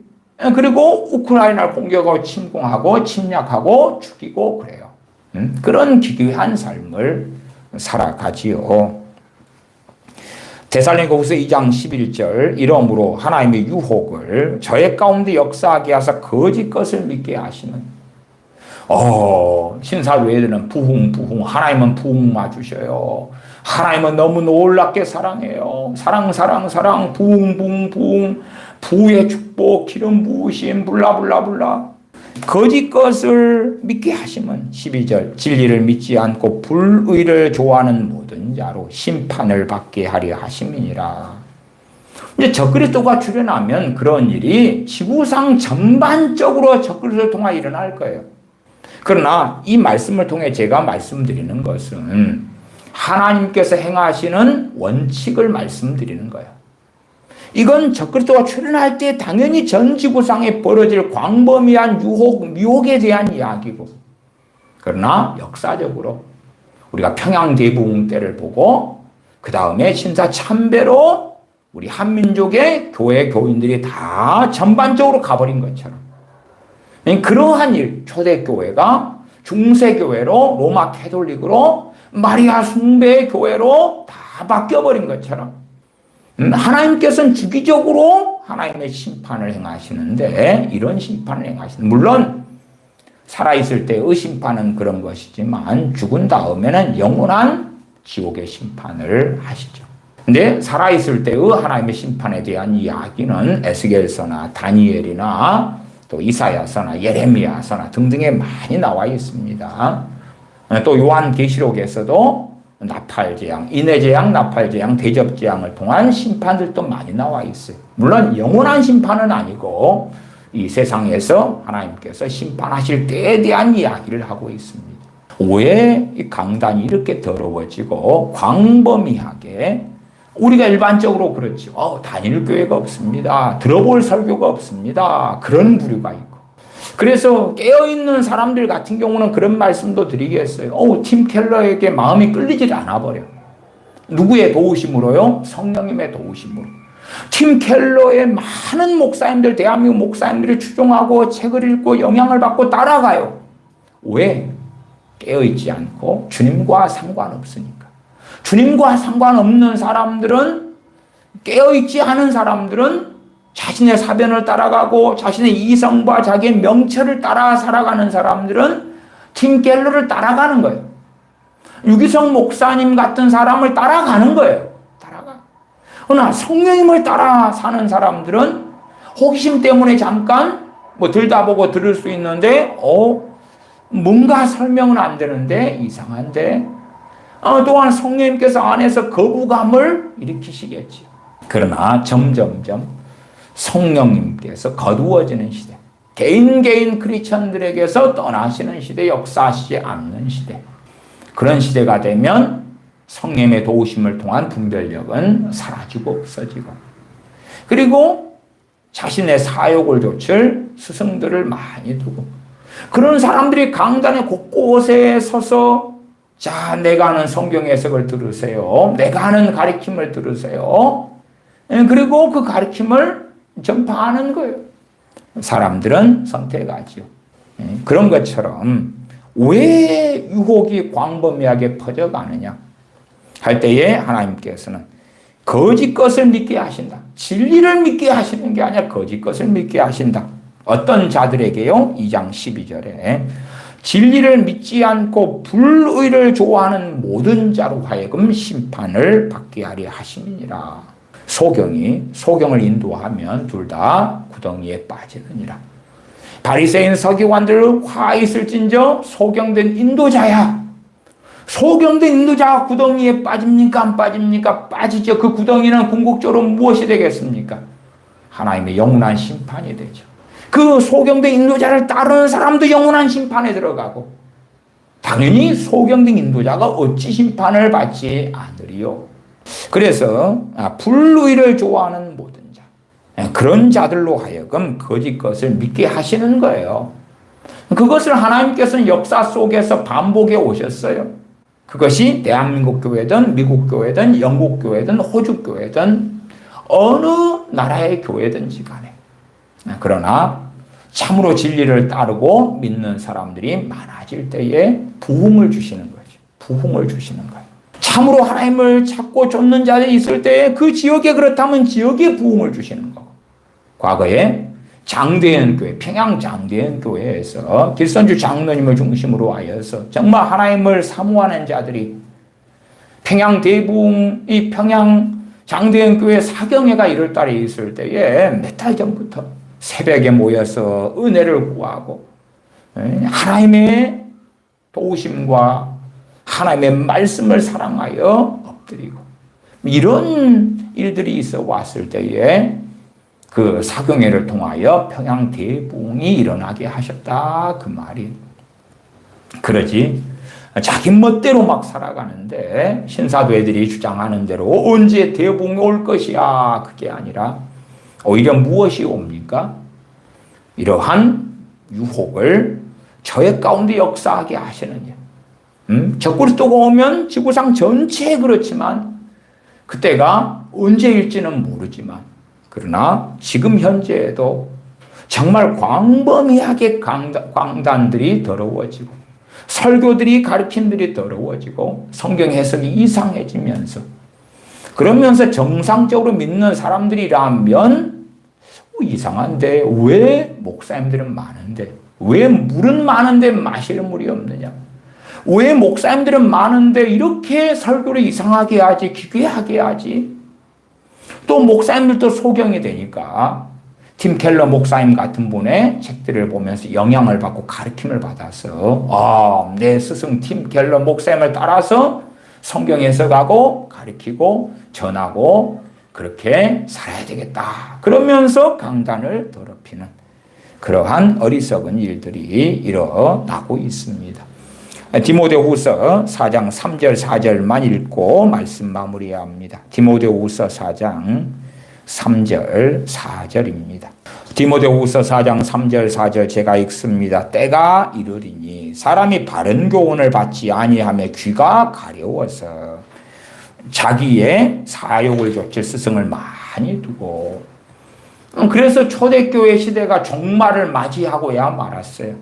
그리고 우크라이나를 공격하고 침공하고 침략하고 죽이고 그래요. 그런 기괴한 삶을 살아가지요. 데살로니가후서 2장 11절 이러므로 하나님의 유혹을 저의 가운데 역사하게 하사 거짓 것을 믿게 하시는 신사교회들은 부흥 하나님은 부흥 맞으셔요. 하나님은 너무 놀랍게 사랑해요. 사랑 부흥 부의 축복 기름 부으심 블라블라블라 거짓 것을 믿게 하시면 12절 진리를 믿지 않고 불의를 좋아하는 모든 자로 심판을 받게 하려 하심이니라. 이제 적그리스도가 출현하면 그런 일이 지구상 전반적으로 적그리스도를 통해 일어날 거예요. 그러나 이 말씀을 통해 제가 말씀드리는 것은 하나님께서 행하시는 원칙을 말씀드리는 거예요. 이건 적그리스도가 출현할 때 당연히 전 지구상에 벌어질 광범위한 유혹, 미혹에 대한 이야기고 그러나 역사적으로 우리가 평양대부흥 때를 보고 그 다음에 신사참배로 우리 한민족의 교회 교인들이 다 전반적으로 가버린 것처럼 그러한 일, 초대교회가 중세교회로 로마 캐톨릭으로 마리아 숭배의 교회로 다 바뀌어버린 것처럼 하나님께서는 주기적으로 하나님의 심판을 행하시는데 이런 심판을 행하시는 물론 살아있을 때의 심판은 그런 것이지만 죽은 다음에는 영원한 지옥의 심판을 하시죠. 근데 살아있을 때의 하나님의 심판에 대한 이야기는 에스겔서나 다니엘이나 또 이사야서나 예레미야서나 등등에 많이 나와 있습니다. 또 요한계시록에서도 나팔재앙, 인해재앙, 나팔재앙, 대접재앙을 통한 심판들도 많이 나와 있어요. 물론 영원한 심판은 아니고 이 세상에서 하나님께서 심판하실 때에 대한 이야기를 하고 있습니다. 왜 이 강단이 이렇게 더러워지고 광범위하게 우리가 일반적으로 그렇지. 다닐 교회가 없습니다. 들어볼 설교가 없습니다. 그런 부류가 있고. 그래서 깨어있는 사람들 같은 경우는 그런 말씀도 드리겠어요. 팀 켈러에게 마음이 끌리질 않아 버려. 누구의 도우심으로요? 성령님의 도우심으로. 팀 켈러의 많은 목사님들, 대한민국 목사님들이 추종하고 책을 읽고 영향을 받고 따라가요. 왜? 깨어있지 않고 주님과 상관없으니까. 주님과 상관없는 사람들은, 깨어있지 않은 사람들은 자신의 사변을 따라가고 자신의 이성과 자기의 명철을 따라 살아가는 사람들은 팀 켈러를 따라가는 거예요. 유기성 목사님 같은 사람을 따라가는 거예요. 그러나 성령님을 따라 사는 사람들은 호기심 때문에 잠깐 들다 보고 들을 수 있는데 뭔가 설명은 안 되는데 이상한데 또한 성령님께서 안에서 거부감을 일으키시겠지요. 그러나 점점점 성령님께서 거두어지는 시대, 개인 크리스천들에게서 떠나시는 시대, 역사하시지 않는 시대, 그런 시대가 되면 성령의 도우심을 통한 분별력은 사라지고 없어지고, 그리고 자신의 사욕을 좇을 스승들을 많이 두고, 그런 사람들이 강단의 곳곳에 서서 자, 내가 하는 성경 해석을 들으세요. 내가 하는 가르침을 들으세요. 그리고 그 가르침을 전파하는 거예요. 사람들은 선택하죠. 그런 것처럼 왜 유혹이 광범위하게 퍼져가느냐 할 때에 하나님께서는 거짓 것을 믿게 하신다. 진리를 믿게 하시는 게 아니라 거짓 것을 믿게 하신다. 어떤 자들에게요? 2장 12절에 진리를 믿지 않고 불의를 좋아하는 모든 자로 하여금 심판을 받게 하려 하심이니라. 소경을 인도하면 둘 다 구덩이에 빠지느니라. 바리새인 서기관들 화 있을진저 소경된 인도자야. 소경된 인도자가 구덩이에 빠집니까? 안 빠집니까? 빠지죠. 그 구덩이는 궁극적으로 무엇이 되겠습니까? 하나님의 영원한 심판이 되죠. 그 소경된 인도자를 따르는 사람도 영원한 심판에 들어가고, 당연히 소경된 인도자가 어찌 심판을 받지 않으리요. 그래서 불의를 좋아하는 모든 자, 그런 자들로 하여금 거짓 것을 믿게 하시는 거예요. 그것을 하나님께서는 역사 속에서 반복해 오셨어요. 그것이 대한민국 교회든 미국 교회든 영국 교회든 호주 교회든 어느 나라의 교회든지 간에, 그러나 참으로 진리를 따르고 믿는 사람들이 많아질 때에 부흥을 주시는 거죠. 부흥을 주시는 거예요. 참으로 하나님을 찾고 쫓는 자들이 있을 때에 그 지역에 그렇다면 지역에 부흥을 주시는 거고, 과거에 장대현 교회, 평양 장대현 교회에서 길선주 장로님을 중심으로 하여서 정말 하나님을 사모하는 자들이 평양 대부흥이 평양 장대현 교회 사경회가 1월 달에 있을 때에 몇 달 전부터 새벽에 모여서 은혜를 구하고 하나님의 도우심과 하나님의 말씀을 사랑하여 엎드리고, 이런 일들이 있어 왔을 때에 그 사경회를 통하여 평양 대부흥이 일어나게 하셨다, 그 말이. 그러지 자기 멋대로 막 살아가는데 신사도애들이 주장하는 대로 언제 대부흥이 올 것이야, 그게 아니라 오히려 무엇이 옵니까? 이러한 유혹을 저의 가운데 역사하게 하시느냐. 적그리스도가 오면 지구상 전체에 그렇지만 그때가 언제일지는 모르지만, 그러나 지금 현재에도 정말 광범위하게 강단들이 더러워지고 설교들이 가르침들이 더러워지고 성경 해석이 이상해지면서, 그러면서 정상적으로 믿는 사람들이라면 이상한데 왜 목사님들은 많은데, 왜 물은 많은데 마실 물이 없느냐, 왜 목사님들은 많은데 이렇게 설교를 이상하게 하지, 기괴하게 하지. 또 목사님들도 소경이 되니까 팀 켈러 목사님 같은 분의 책들을 보면서 영향을 받고 가르침을 받아서 내 스승 팀 켈러 목사님을 따라서 성경 해석하고 가르치고 전하고 그렇게 살아야 되겠다. 그러면서 강단을 더럽히는 그러한 어리석은 일들이 일어나고 있습니다. 디모데후서 4장 3절 4절만 읽고 말씀 마무리합니다. 디모데후서 4장 3절 4절입니다. 디모데후서 4장 3절 4절 제가 읽습니다. 때가 이르리니 사람이 바른 교훈을 받지 아니하며 귀가 가려워서 자기의 사욕을 좇을 스승을 많이 두고, 그래서 초대교회 시대가 종말을 맞이하고야 말았어요.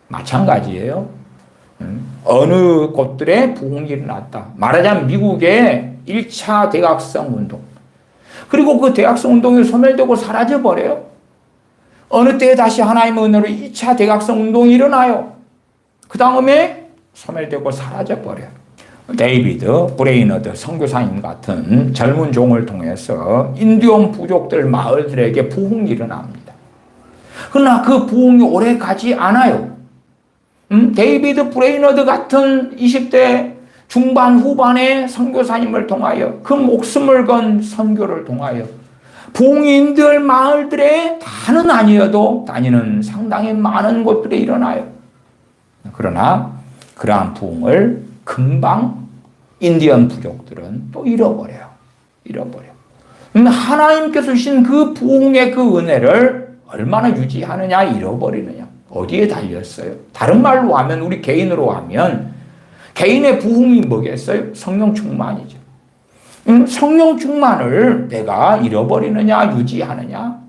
마찬가지예요. 어느 곳들에 부흥이 일어났다. 말하자면 미국의 1차 대학성 운동. 그리고 그 대학성 운동이 소멸되고 사라져버려요. 어느 때에 다시 하나님의 은혜로 2차 대학성 운동이 일어나요. 그 다음에 소멸되고 사라져버려요. 데이비드 브레이너드 선교사님 같은 젊은 종을 통해서 인디언 부족들 마을들에게 부흥이 일어납니다. 그러나 그 부흥이 오래 가지 않아요. 데이비드 브레이너드 같은 20대 중반 후반의 선교사님을 통하여 그 목숨을 건 선교를 통하여 부흥이 인디언 마을들에 다는 아니어도 다니는 상당히 많은 곳들에 일어나요. 그러나 그러한 부흥을 금방 인디언 부족들은 또 잃어버려요. 하나님께서 주신 그 부흥의 그 은혜를 얼마나 유지하느냐, 잃어버리느냐. 어디에 달렸어요? 다른 말로 하면, 우리 개인으로 하면 개인의 부흥이 뭐겠어요? 성령 충만이죠. 성령 충만을 내가 잃어버리느냐, 유지하느냐?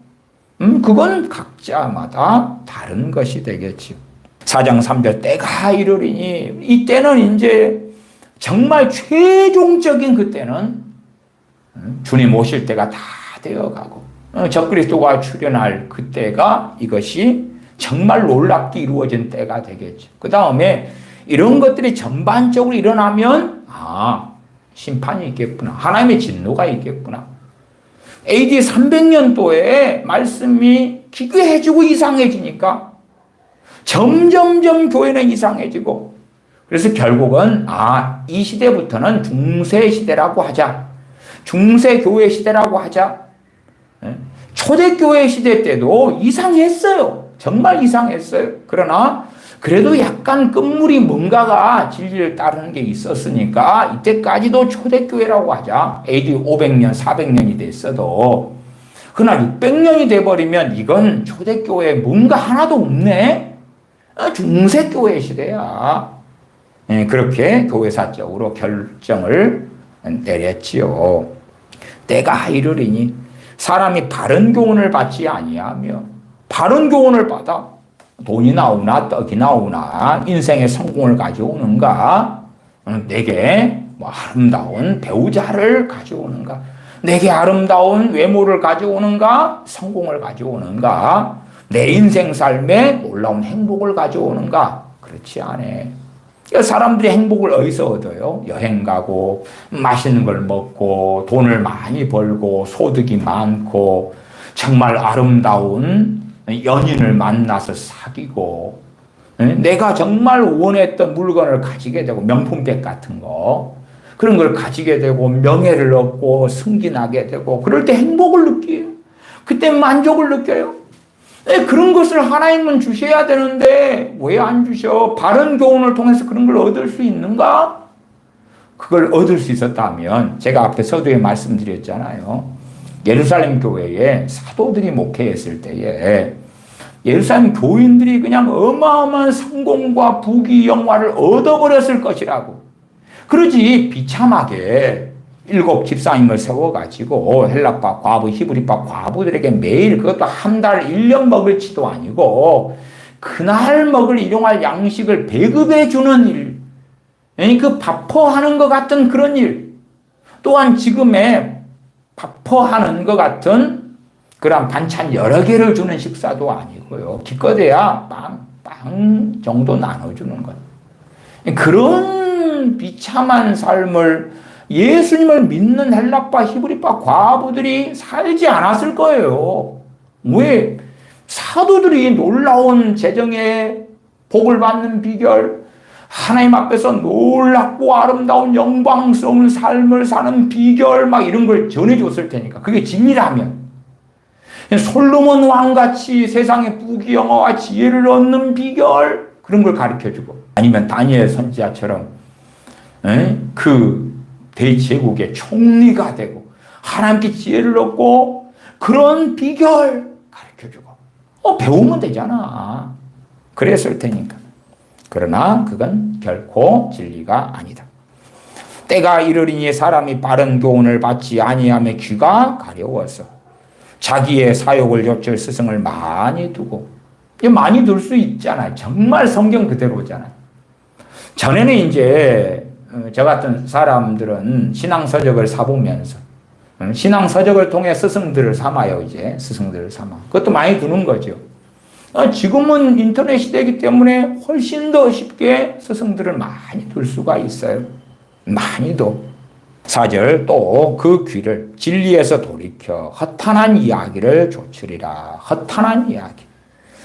그건 각자마다 다른 것이 되겠죠. 4장 3절 때가 이르리니, 이 때는 이제 정말 최종적인 그때는 주님 오실 때가 다 되어가고 적그리스도가 출현할 그때가, 이것이 정말 놀랍게 이루어진 때가 되겠죠. 그 다음에 이런 것들이 전반적으로 일어나면 심판이 있겠구나, 하나님의 진노가 있겠구나. AD 300년도에 말씀이 기괴해지고 이상해지니까 점점점 교회는 이상해지고, 그래서 결국은 이 시대부터는 중세 시대라고 하자, 중세 교회 시대라고 하자. 초대교회 시대 때도 이상했어요. 정말 이상했어요. 그러나 그래도 약간 끝물이 뭔가가 진리를 따르는 게 있었으니까 이때까지도 초대교회라고 하자. AD 500년, 400년이 됐어도. 그러나 600년이 돼버리면 이건 초대교회에 뭔가 하나도 없네. 중세교회 시대야. 그렇게 교회사적으로 결정을 내렸지요. 때가 이르리니 사람이 바른 교훈을 받지 아니하며, 바른 교훈을 받아 돈이 나오나 떡이 나오나 인생의 성공을 가져오는가, 내게 아름다운 배우자를 가져오는가, 내게 아름다운 외모를 가져오는가, 성공을 가져오는가, 내 인생 삶에 놀라운 행복을 가져오는가? 그렇지 않아. 사람들이 행복을 어디서 얻어요? 여행 가고, 맛있는 걸 먹고, 돈을 많이 벌고, 소득이 많고, 정말 아름다운 연인을 만나서 사귀고, 내가 정말 원했던 물건을 가지게 되고, 명품백 같은 거, 그런 걸 가지게 되고, 명예를 얻고, 승진하게 되고, 그럴 때 행복을 느껴요. 그때 만족을 느껴요. 그런 것을 하나님은 주셔야 되는데 왜 안 주셔? 바른 교훈을 통해서 그런 걸 얻을 수 있는가? 그걸 얻을 수 있었다면, 제가 앞에 서두에 말씀드렸잖아요. 예루살렘 교회에 사도들이 목회했을 때에 예루살렘 교인들이 그냥 어마어마한 성공과 부귀 영화를 얻어버렸을 것이라고. 그러지 비참하게 7 집사님을 세워가지고 헬라파 과부, 히브리파 과부들에게 매일, 그것도 한 달 1년 먹을지도 아니고 그날 먹을 일용할 양식을 배급해 주는 일, 그 밥퍼하는 것 같은 그런 일, 또한 지금의 밥퍼하는 것 같은 그런 반찬 여러 개를 주는 식사도 아니고요. 기껏해야 빵 정도 나눠주는 것. 그런 비참한 삶을 예수님을 믿는 헬라파, 히브리파 과부들이 살지 않았을 거예요. 왜? 사도들이 놀라운 재정의 복을 받는 비결, 하나님 앞에서 놀랍고 아름다운 영광스러운 삶을 사는 비결, 막 이런 걸 전해줬을 테니까. 그게 진리라면. 솔로몬 왕같이 세상의 부귀영화와 지혜를 얻는 비결, 그런 걸 가르쳐주고. 아니면 다니엘 선지자처럼 그 대제국의 총리가 되고 하나님께 지혜를 얻고 그런 비결 가르쳐주고 배우면 되잖아. 그랬을 테니까. 그러나 그건 결코 진리가 아니다. 때가 이르리니 사람이 바른 교훈을 받지 아니하며 귀가 가려워서 자기의 사욕을 좇을 스승을 많이 두고, 많이 둘 수 있잖아요. 정말 성경 그대로잖아요. 전에는 이제 저 같은 사람들은 신앙서적을 사보면서 신앙서적을 통해 스승들을 삼아요. 이제 스승들을 삼아. 그것도 많이 두는 거죠. 지금은 인터넷 시대이기 때문에 훨씬 더 쉽게 스승들을 많이 둘 수가 있어요. 많이도. 4절 또 그 귀를 진리에서 돌이켜 허탄한 이야기를 조추리라. 허탄한 이야기.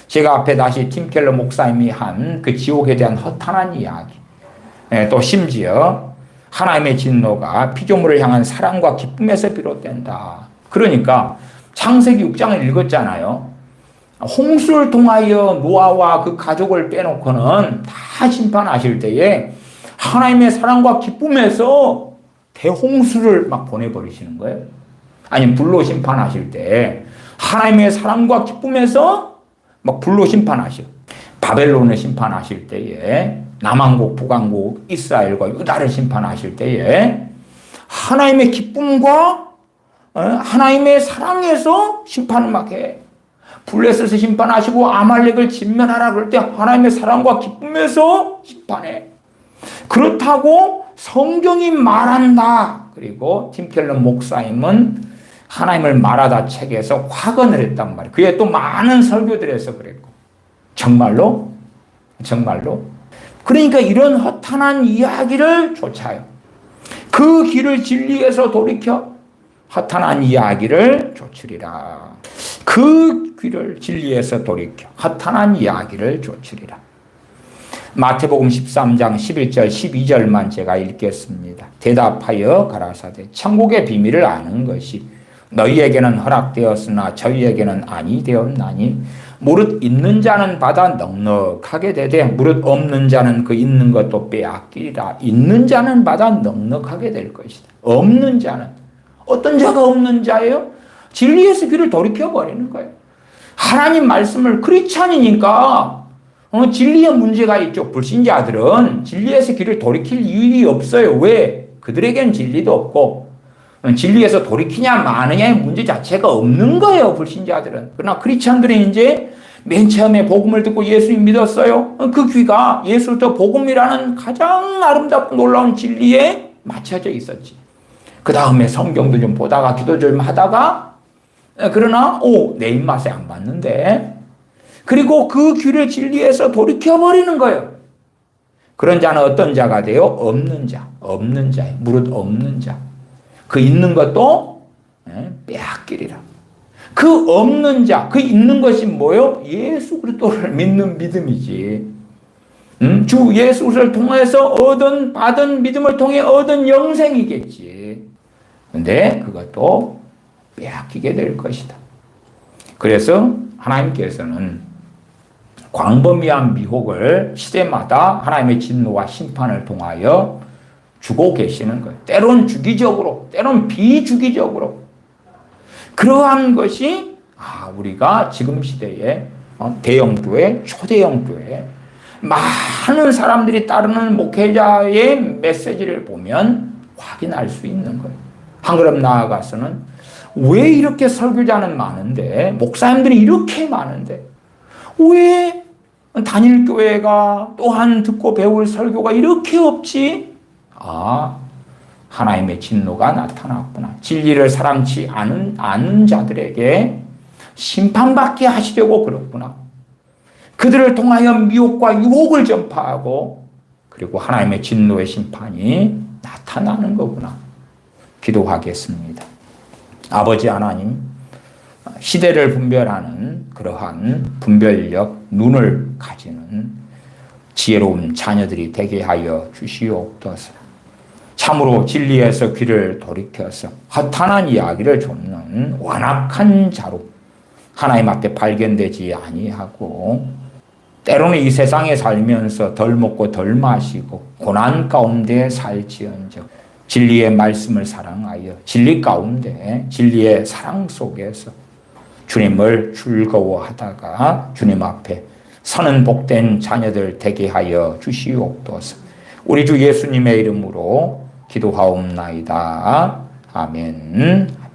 제가 앞에 다시 팀 켈러 목사님이 한 그 지옥에 대한 허탄한 이야기. 또 심지어 하나님의 진노가 피조물을 향한 사랑과 기쁨에서 비롯된다. 그러니까 창세기 6장을 읽었잖아요. 홍수를 통하여 노아와 그 가족을 빼놓고는 다 심판하실 때에 하나님의 사랑과 기쁨에서 대홍수를 막 보내버리시는 거예요. 아니면 불로 심판하실 때 하나님의 사랑과 기쁨에서 막 불로 심판하셔. 바벨론을 심판하실 때에 남왕국, 북왕국, 이스라엘과 유다를 심판하실 때에 하나님의 기쁨과 하나님의 사랑에서 심판을 막 해. 블레셋을 심판하시고 아말렉을 진멸하라 그럴 때 하나님의 사랑과 기쁨에서 심판해. 그렇다고 성경이 말한다. 그리고 팀 켈러 목사님은 하나님을 말하다 책에서 확언을 했단 말이에요. 그에 또 많은 설교들에서 그랬고. 정말로? 정말로? 그러니까 이런 허탄한 이야기를 쫓아요. 그 길을 진리에서 돌이켜 허탄한 이야기를 쫓으리라. 그 길을 진리에서 돌이켜 허탄한 이야기를 쫓으리라. 마태복음 13장 11절 12절만 제가 읽겠습니다. 대답하여 가라사대 천국의 비밀을 아는 것이 너희에게는 허락되었으나 저희에게는 아니 되었나니 무릇 있는 자는 받아 넉넉하게 되되 무릇 없는 자는 그 있는 것도 빼앗기리라. 있는 자는 받아 넉넉하게 될 것이다. 없는 자는 어떤 자가 없는 자예요? 진리에서 귀를 돌이켜버리는 거예요. 하나님 말씀을 크리스찬이니까 진리에 문제가 있죠. 불신자들은 진리에서 귀를 돌이킬 이유가 없어요. 왜? 그들에겐 진리도 없고 진리에서 돌이키냐 마느냐의 문제 자체가 없는 거예요. 불신자들은. 그러나 크리스찬들은 이제 맨 처음에 복음을 듣고 예수님 믿었어요. 그 귀가 예수부터 복음이라는 가장 아름답고 놀라운 진리에 맞춰져 있었지. 그 다음에 성경도 좀 보다가 기도 좀 하다가 그러나 내 입맛에 안 맞는데 그리고 그 귀를 진리에서 돌이켜버리는 거예요. 그런 자는 어떤 자가 돼요? 없는 자. 없는 자예요. 무릇 없는 자. 그 있는 것도 빼앗기리라. 그 없는 자, 그 있는 것이 뭐요? 예수 그리스도를 믿는 믿음이지. 주 예수를 통해서 받은 믿음을 통해 얻은 영생이겠지. 근데 그것도 빼앗기게 될 것이다. 그래서 하나님께서는 광범위한 미혹을 시대마다 하나님의 진노와 심판을 통하여 주고 계시는 거예요. 때론 주기적으로, 때론 비주기적으로. 그러한 것이 우리가 지금 시대에 대형교회, 초대형교회 많은 사람들이 따르는 목회자의 메시지를 보면 확인할 수 있는 거예요. 한 걸음 나아가서는 왜 이렇게 설교자는 많은데 목사님들이 이렇게 많은데 왜 단일교회가 또한 듣고 배울 설교가 이렇게 없지? 하나님의 진노가 나타났구나. 진리를 사랑치 않은 자들에게 심판받게 하시려고 그렇구나. 그들을 통하여 미혹과 유혹을 전파하고 그리고 하나님의 진노의 심판이 나타나는 거구나. 기도하겠습니다. 아버지 하나님, 시대를 분별하는 그러한 분별력, 눈을 가지는 지혜로운 자녀들이 되게 하여 주시옵소서. 참으로 진리에서 귀를 돌이켜서 허탄한 이야기를 쫓는 완악한 자로 하나님 앞에 발견되지 아니하고 때로는 이 세상에 살면서 덜 먹고 덜 마시고 고난 가운데 살지언정 진리의 말씀을 사랑하여 진리 가운데 진리의 사랑 속에서 주님을 즐거워하다가 주님 앞에 서는 복된 자녀들 되게 하여 주시옵소서. 우리 주 예수님의 이름으로 기도하옵나이다. 아멘.